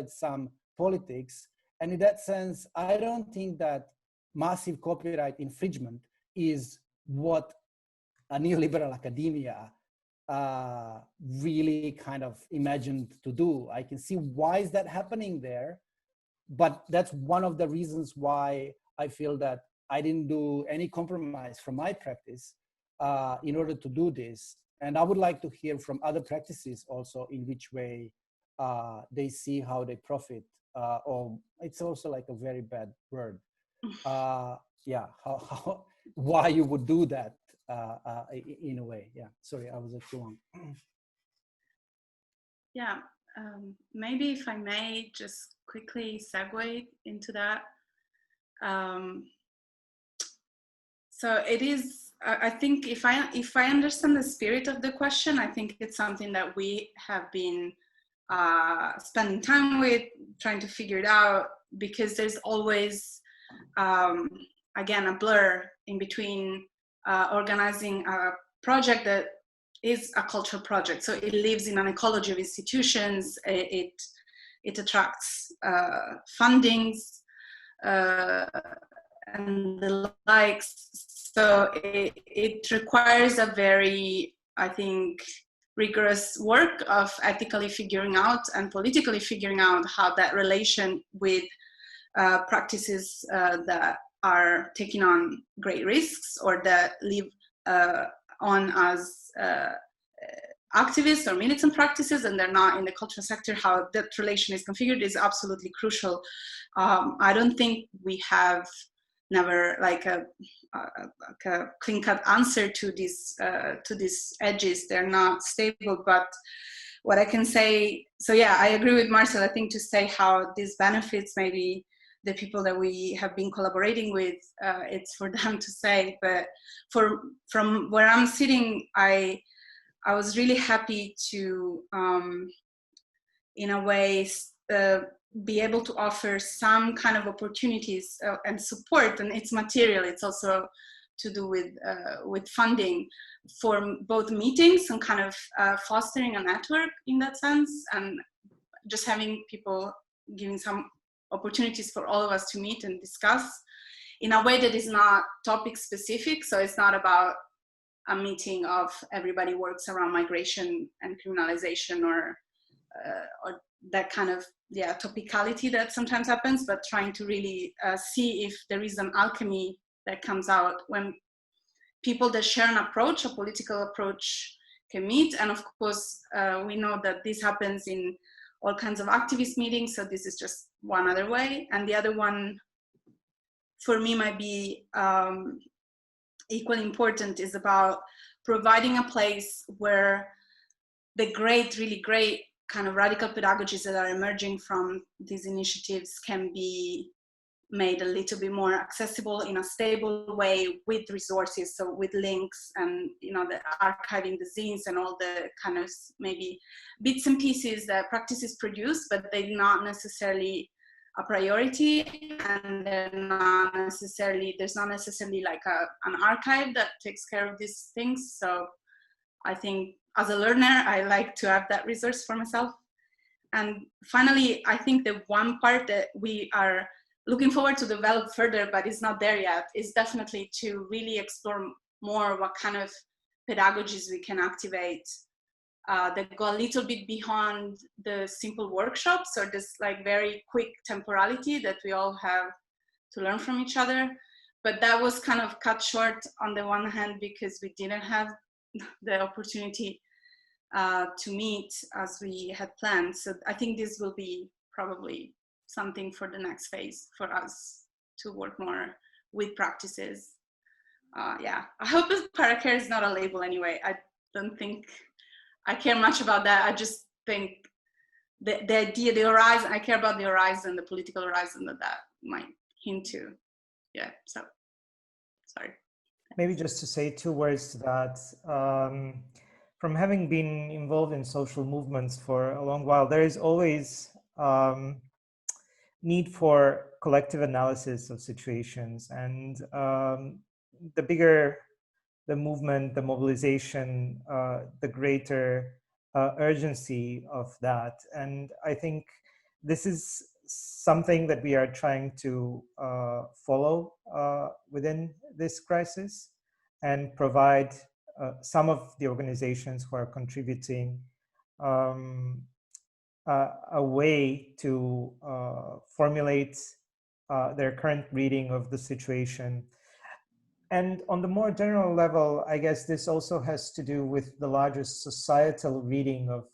Speaker 3: some politics. And in that sense, I don't think that massive copyright infringement is what a neoliberal academia really kind of imagined to do. I can see why is that happening there, but that's one of the reasons why I feel that I didn't do any compromise from my practice in order to do this. And I would like to hear from other practices also in which way they see how they profit, or it's also like a very bad word. Yeah, why you would do that in a way. Yeah, sorry, I was too long.
Speaker 4: Yeah, maybe if I may just quickly segue into that. So it is, I think if I understand the spirit of the question, I think it's something that we have been spending time with, trying to figure it out, because there's always, again, a blur in between organizing a project that is a cultural project. So it lives in an ecology of institutions, it attracts fundings, and the likes. So it requires a very, I think, rigorous work of ethically figuring out and politically figuring out how that relation with practices that are taking on great risks or that live on as activist or militant practices and they're not in the cultural sector, how that relation is configured is absolutely crucial. I don't think we have never like a clean-cut answer to these edges. They're not stable, but what I can say, so yeah, I agree with Marcell. I think to say how this benefits maybe the people that we have been collaborating with, it's for them to say. But from where I'm sitting, I was really happy to, in a way, be able to offer some kind of opportunities and support, and it's material. It's also to do with funding for both meetings and kind of fostering a network in that sense, and just having people giving some opportunities for all of us to meet and discuss in a way that is not topic specific. So it's not about a meeting of everybody works around migration and criminalization or that kind of topicality that sometimes happens, but trying to really see if there is an alchemy that comes out when people that share an approach, a political approach, can meet. And of course, we know that this happens in all kinds of activist meetings, so this is just one other way. And the other one, for me, might be equally important, is about providing a place where the great, really great kind of radical pedagogies that are emerging from these initiatives can be made a little bit more accessible in a stable way with resources, so with links and, you know, the archiving the zines and all the kind of maybe bits and pieces that practices produce, but they're not necessarily a priority, and they're not necessarily, there's not necessarily like an archive that takes care of these things. So I think as a learner, I like to have that resource for myself. And finally, I think the one part that we are looking forward to develop further, but it's not there yet, is definitely to really explore more what kind of pedagogies we can activate that go a little bit beyond the simple workshops or this like very quick temporality that we all have to learn from each other. But that was kind of cut short on the one hand because we didn't have the opportunity to meet as we had planned. So I think this will be probably something for the next phase for us to work more with practices. Yeah, I hope Pirate Care is not a label anyway. I don't think I care much about that. I just think the idea, the horizon, I care about the horizon, the political horizon that might hint to. Yeah, so, sorry.
Speaker 2: Maybe just to say 2 words to that. From having been involved in social movements for a long while, there is always need for collective analysis of situations, and the bigger the movement, the mobilization, the greater urgency of that. And I think this is something that we are trying to follow within this crisis and provide some of the organizations who are contributing a way to formulate their current reading of the situation. And on the more general level, I guess this also has to do with the larger societal reading of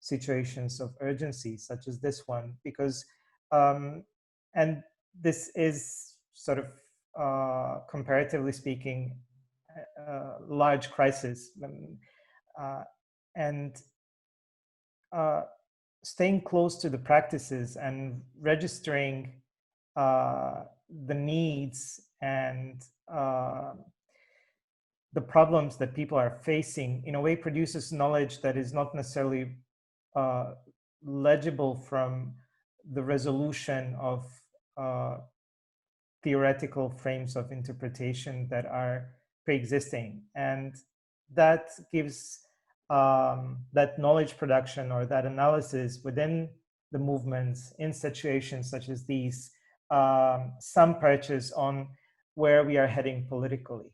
Speaker 2: situations of urgency, such as this one, because, and this is sort of, comparatively speaking, large crisis. And staying close to the practices and registering the needs and the problems that people are facing in a way produces knowledge that is not necessarily legible from the resolution of theoretical frames of interpretation that are pre-existing. And that gives that knowledge production or that analysis within the movements in situations such as these some purchase on where we are heading politically.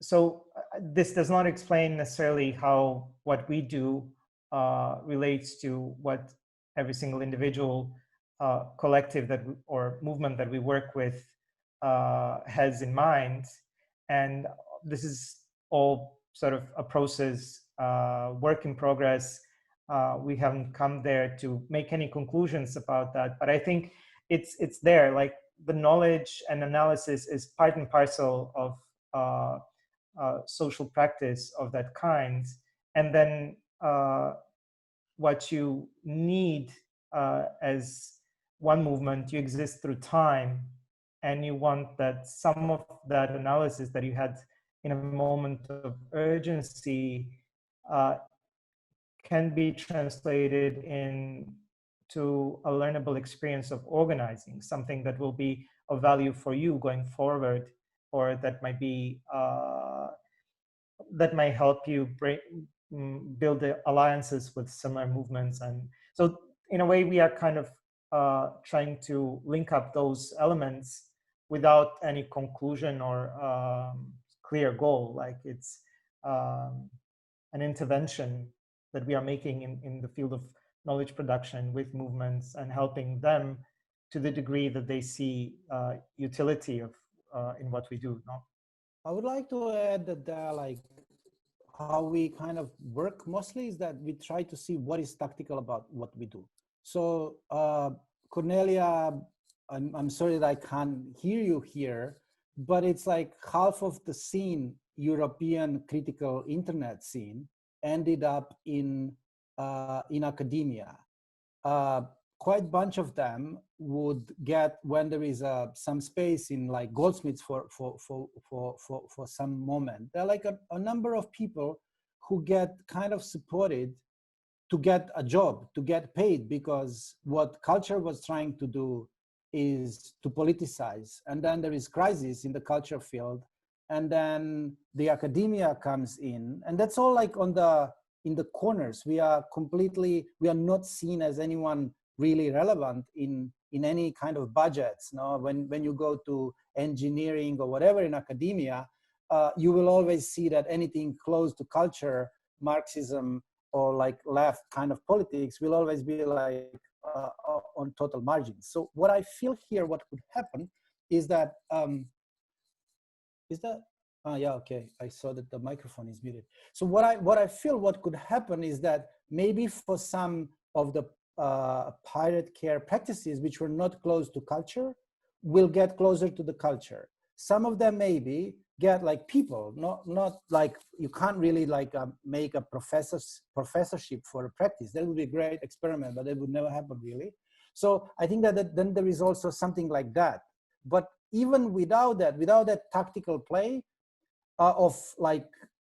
Speaker 2: So this does not explain necessarily how what we do relates to what every single individual collective that or movement that we work with has in mind. And this is all sort of a process, work in progress. We haven't come there to make any conclusions about that, but I think it's there. Like the knowledge and analysis is part and parcel of social practice of that kind. And then what you need as one movement, you exist through time, and you want that some of that analysis that you had in a moment of urgency can be translated into a learnable experience of organizing, something that will be of value for you going forward, or that might be that might help you build the alliances with similar movements. And so in a way we are kind of trying to link up those elements without any conclusion or clear goal. Like it's an intervention that we are making in the field of knowledge production with movements and helping them to the degree that they see utility of in what we do. No?
Speaker 3: I would like to add that like how we kind of work mostly is that we try to see what is tactical about what we do. So Cornelia, I'm sorry that I can't hear you here, but it's like half of the scene, European critical internet scene, ended up in academia. Quite a bunch of them would get, when there is some space in like Goldsmiths for some moment, there are like a number of people who get kind of supported to get a job, to get paid, because what culture was trying to do is to politicize. And then there is crisis in the culture field, and then the academia comes in, and that's all like in the corners. We are not seen as anyone really relevant in any kind of budgets. No, when you go to engineering or whatever in academia, you will always see that anything close to culture, Marxism, or like left kind of politics will always be like on total margins. So what I feel here, what could happen is that, yeah, okay, I saw that the microphone is muted. So what I feel what could happen is that maybe for some of the pirate care practices which were not close to culture will get closer to the culture. Some of them maybe get like people, not like, you can't really like make a professorship for a practice. That would be a great experiment, but it would never happen really. So I think that then there is also something like that. But even without that tactical play of like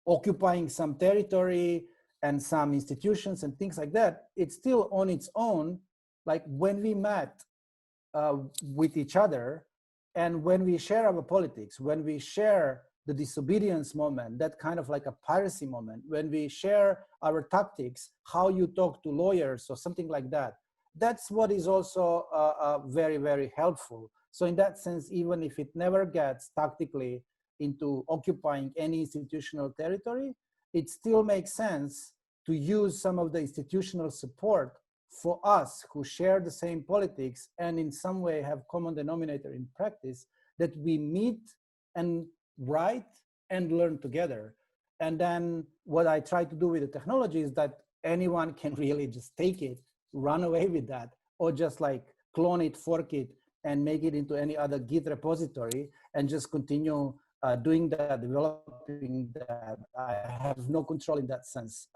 Speaker 3: occupying some territory and some institutions and things like that, it's still on its own. Like when we met with each other, and when we share our politics, when we share the disobedience moment, that kind of like a piracy moment, when we share our tactics, how you talk to lawyers or something like that, that's what is also very, very helpful. So in that sense, even if it never gets tactically into occupying any institutional territory, it still makes sense to use some of the institutional support for us who share the same politics and in some way have common denominator in practice, that we meet and write and learn together. And then what I try to do with the technology is that anyone can really just take it, run away with that, or just like clone it, fork it, and make it into any other Git repository and just continue doing that, developing that. I have no control in that sense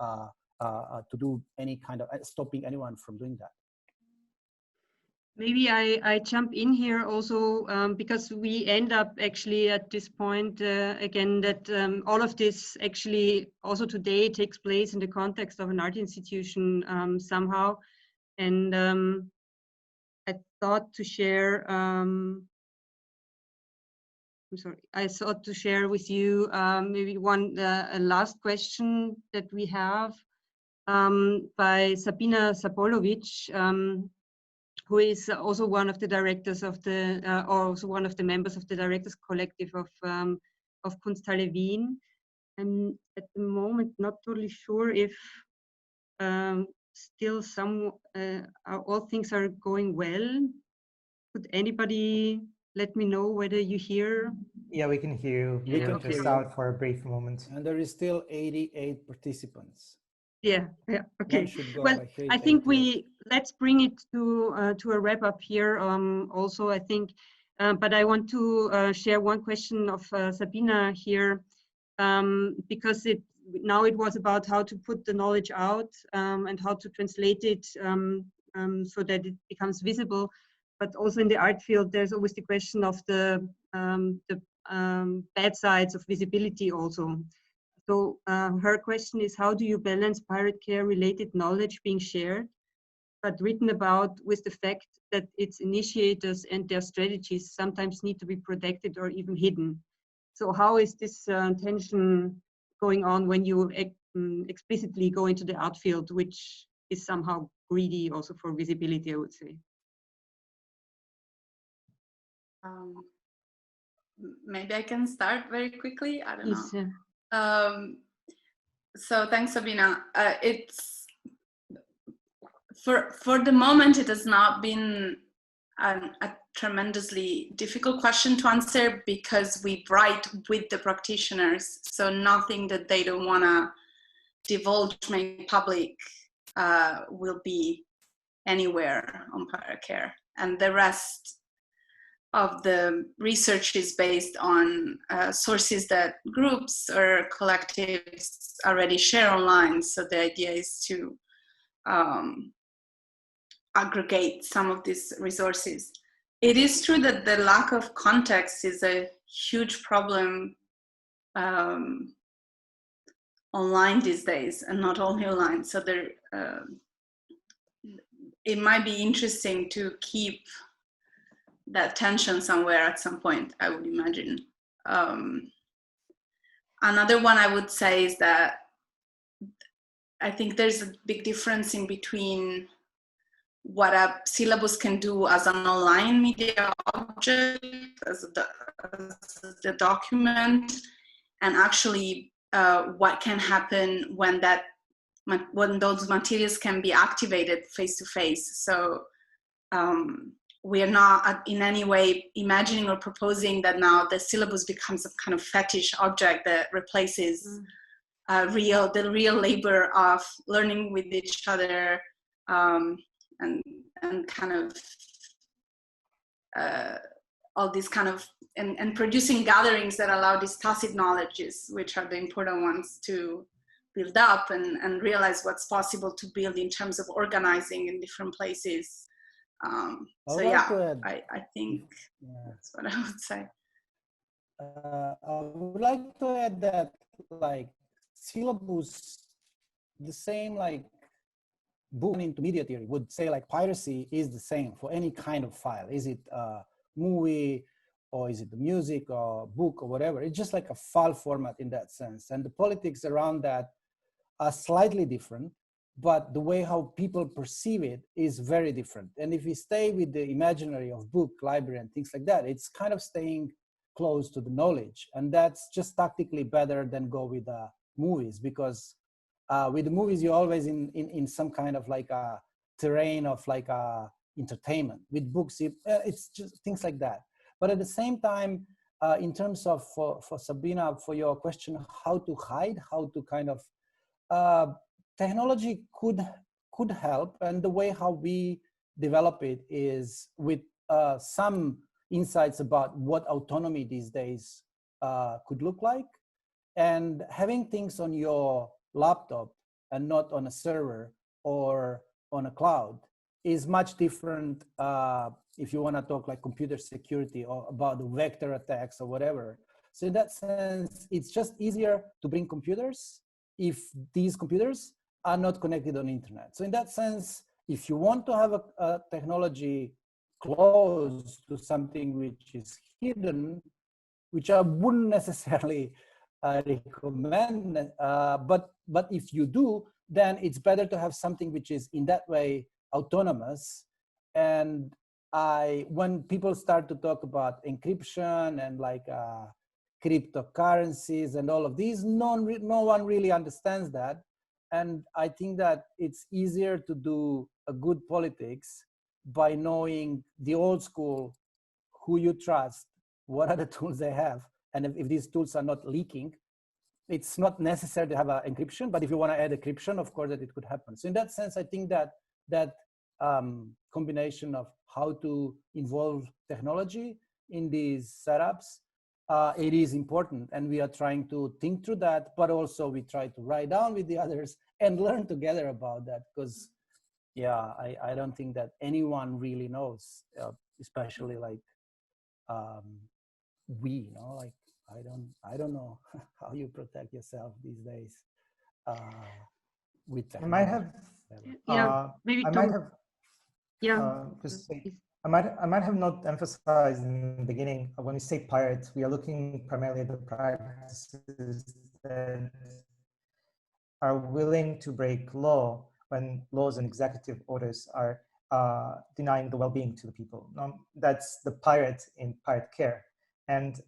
Speaker 3: to do any kind of stopping anyone from doing that.
Speaker 1: Maybe I jump in here also because we end up actually at this point again that all of this actually also today takes place in the context of an art institution somehow. And I thought to share, I thought to share with you maybe a last question that we have by Sabina Sabolovic. who is also one of the directors of the, or also one of the members of the directors collective of Kunsthalle Wien. I'm at the moment not totally sure if still all things are going well. Could anybody let me know whether you hear?
Speaker 2: Yeah, we can hear you.
Speaker 3: We can
Speaker 2: just
Speaker 3: hear
Speaker 2: out
Speaker 3: you.
Speaker 2: for a brief moment.
Speaker 3: And there is still 88 participants.
Speaker 1: Yeah, okay. Well, I think let's bring it to a wrap up here. Also, I think, but I want to share one question of Sabina here, because now it was about how to put the knowledge out and how to translate it so that it becomes visible. But also in the art field, there's always the question of the bad sides of visibility also. So her question is, how do you balance pirate care related knowledge being shared, but written about with the fact that its initiators and their strategies sometimes need to be protected or even hidden? So how is this tension going on when you explicitly go into the art field, which is somehow greedy also for visibility, I would say?
Speaker 4: Maybe I can start very quickly. I don't know.
Speaker 1: Yeah.
Speaker 4: So thanks, Sabina. It's for the moment, it has not been a tremendously difficult question to answer because we write with the practitioners. So nothing that they don't want to divulge, make public, will be anywhere on Pirate Care, and the rest of the research is based on sources that groups or collectives already share online. So the idea is to aggregate some of these resources. It is true that the lack of context is a huge problem online these days, and not only online. So there, it might be interesting to keep that tension somewhere at some point, I would imagine. Another one I would say is that I think there's a big difference in between what a syllabus can do as an online media object, as the document, and actually what can happen when those materials can be activated face to face. So we are not in any way imagining or proposing that now the syllabus becomes a kind of fetish object that replaces the real labor of learning with each other, and kind of all these kind of and producing gatherings that allow these tacit knowledges, which are the important ones to build up and realize what's possible to build in terms of organizing in different places. So yeah, I think that's what I would say.
Speaker 3: I would like to add that, like, syllabus, the same like book into media theory would say like piracy is the same for any kind of file. Is it a movie, or is it the music or book or whatever? It's just like a file format in that sense. And the politics around that are slightly different, but the way how people perceive it is very different. And if we stay with the imaginary of book, library, and things like that, it's kind of staying close to the knowledge. And that's just tactically better than go with movies, because with the movies, you're always in some kind of like a terrain of like a entertainment. With books, it's just things like that. But at the same time, in terms of, for Sabina, for your question, how to hide, how to kind of, technology could help. And the way how we develop it is with some insights about what autonomy these days could look like. And having things on your laptop and not on a server or on a cloud is much different if you want to talk like computer security or about the vector attacks or whatever. So in that sense, it's just easier to bring computers if these computers are not connected on internet. So in that sense, if you want to have a technology close to something which is hidden, which I wouldn't necessarily recommend, but if you do, then it's better to have something which is in that way autonomous And when people start to talk about encryption and like cryptocurrencies and all of these, no one really understands that. And I think that it's easier to do a good politics by knowing the old school, who you trust, what are the tools they have, and if these tools are not leaking, it's not necessary to have an encryption, but if you want to add encryption, of course, that it could happen. So in that sense, I think that combination of how to involve technology in these setups, it is important, and we are trying to think through that, but also we try to write down with the others and learn together about that, because yeah, I don't think that anyone really knows, especially like we, you know, like I don't know how you protect yourself these days with technology.
Speaker 2: I might have,
Speaker 1: maybe
Speaker 2: I might have,
Speaker 1: just
Speaker 2: I might have not emphasized in the beginning, when we say pirate, we are looking primarily at the practices that are willing to break law when laws and executive orders are denying the well-being to the people. That's the pirate in Pirate Care. And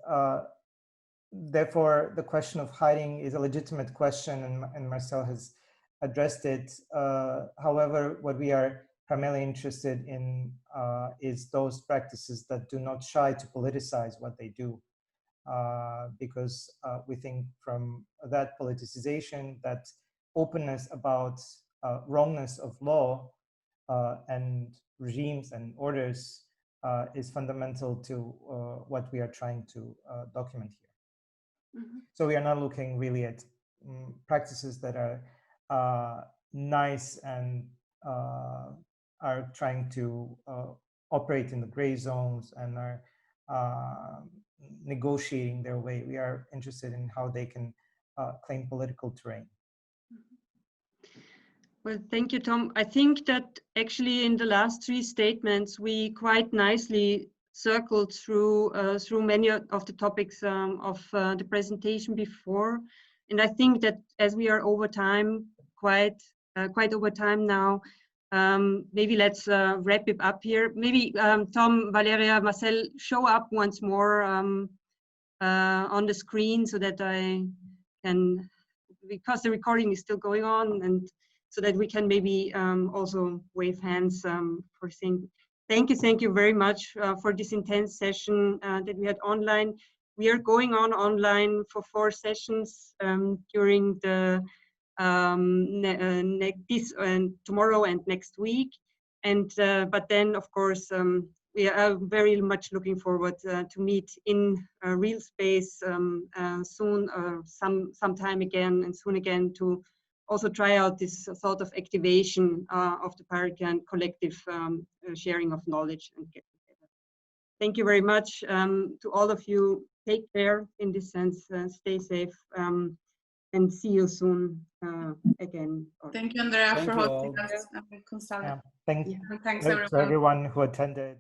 Speaker 2: therefore, the question of hiding is a legitimate question, and Marcell has addressed it. However, what we are primarily interested in is those practices that do not shy to politicize what they do. Because we think from that politicization, that openness about wrongness of law and regimes and orders is fundamental to what we are trying to document here. Mm-hmm. So we are not looking really at practices that are nice and are trying to operate in the gray zones and are negotiating their way. We are interested in how they can claim political terrain.
Speaker 1: Well, thank you, Tom. I think that actually in the last three statements, we quite nicely circled through many of the topics of the presentation before. And I think that as we are over time, quite over time now, maybe let's wrap it up here. Maybe Tom, Valeria, Marcell, show up once more on the screen so that I can, because the recording is still going on, and so that we can maybe also wave hands for saying thank you very much for this intense session that we had online. We are going on online for 4 sessions during the tomorrow and next week, and but then of course we are very much looking forward to meet in real space soon, sometime again, and soon again, to also try out this sort of activation of the Pirate Care and collective sharing of knowledge and get together. Thank you very much to all of you. Take care in this sense, stay safe, and see you soon again.
Speaker 4: Thank you, Andrea, for hosting us.
Speaker 2: Yeah. Thanks
Speaker 4: everyone.
Speaker 2: to everyone who attended.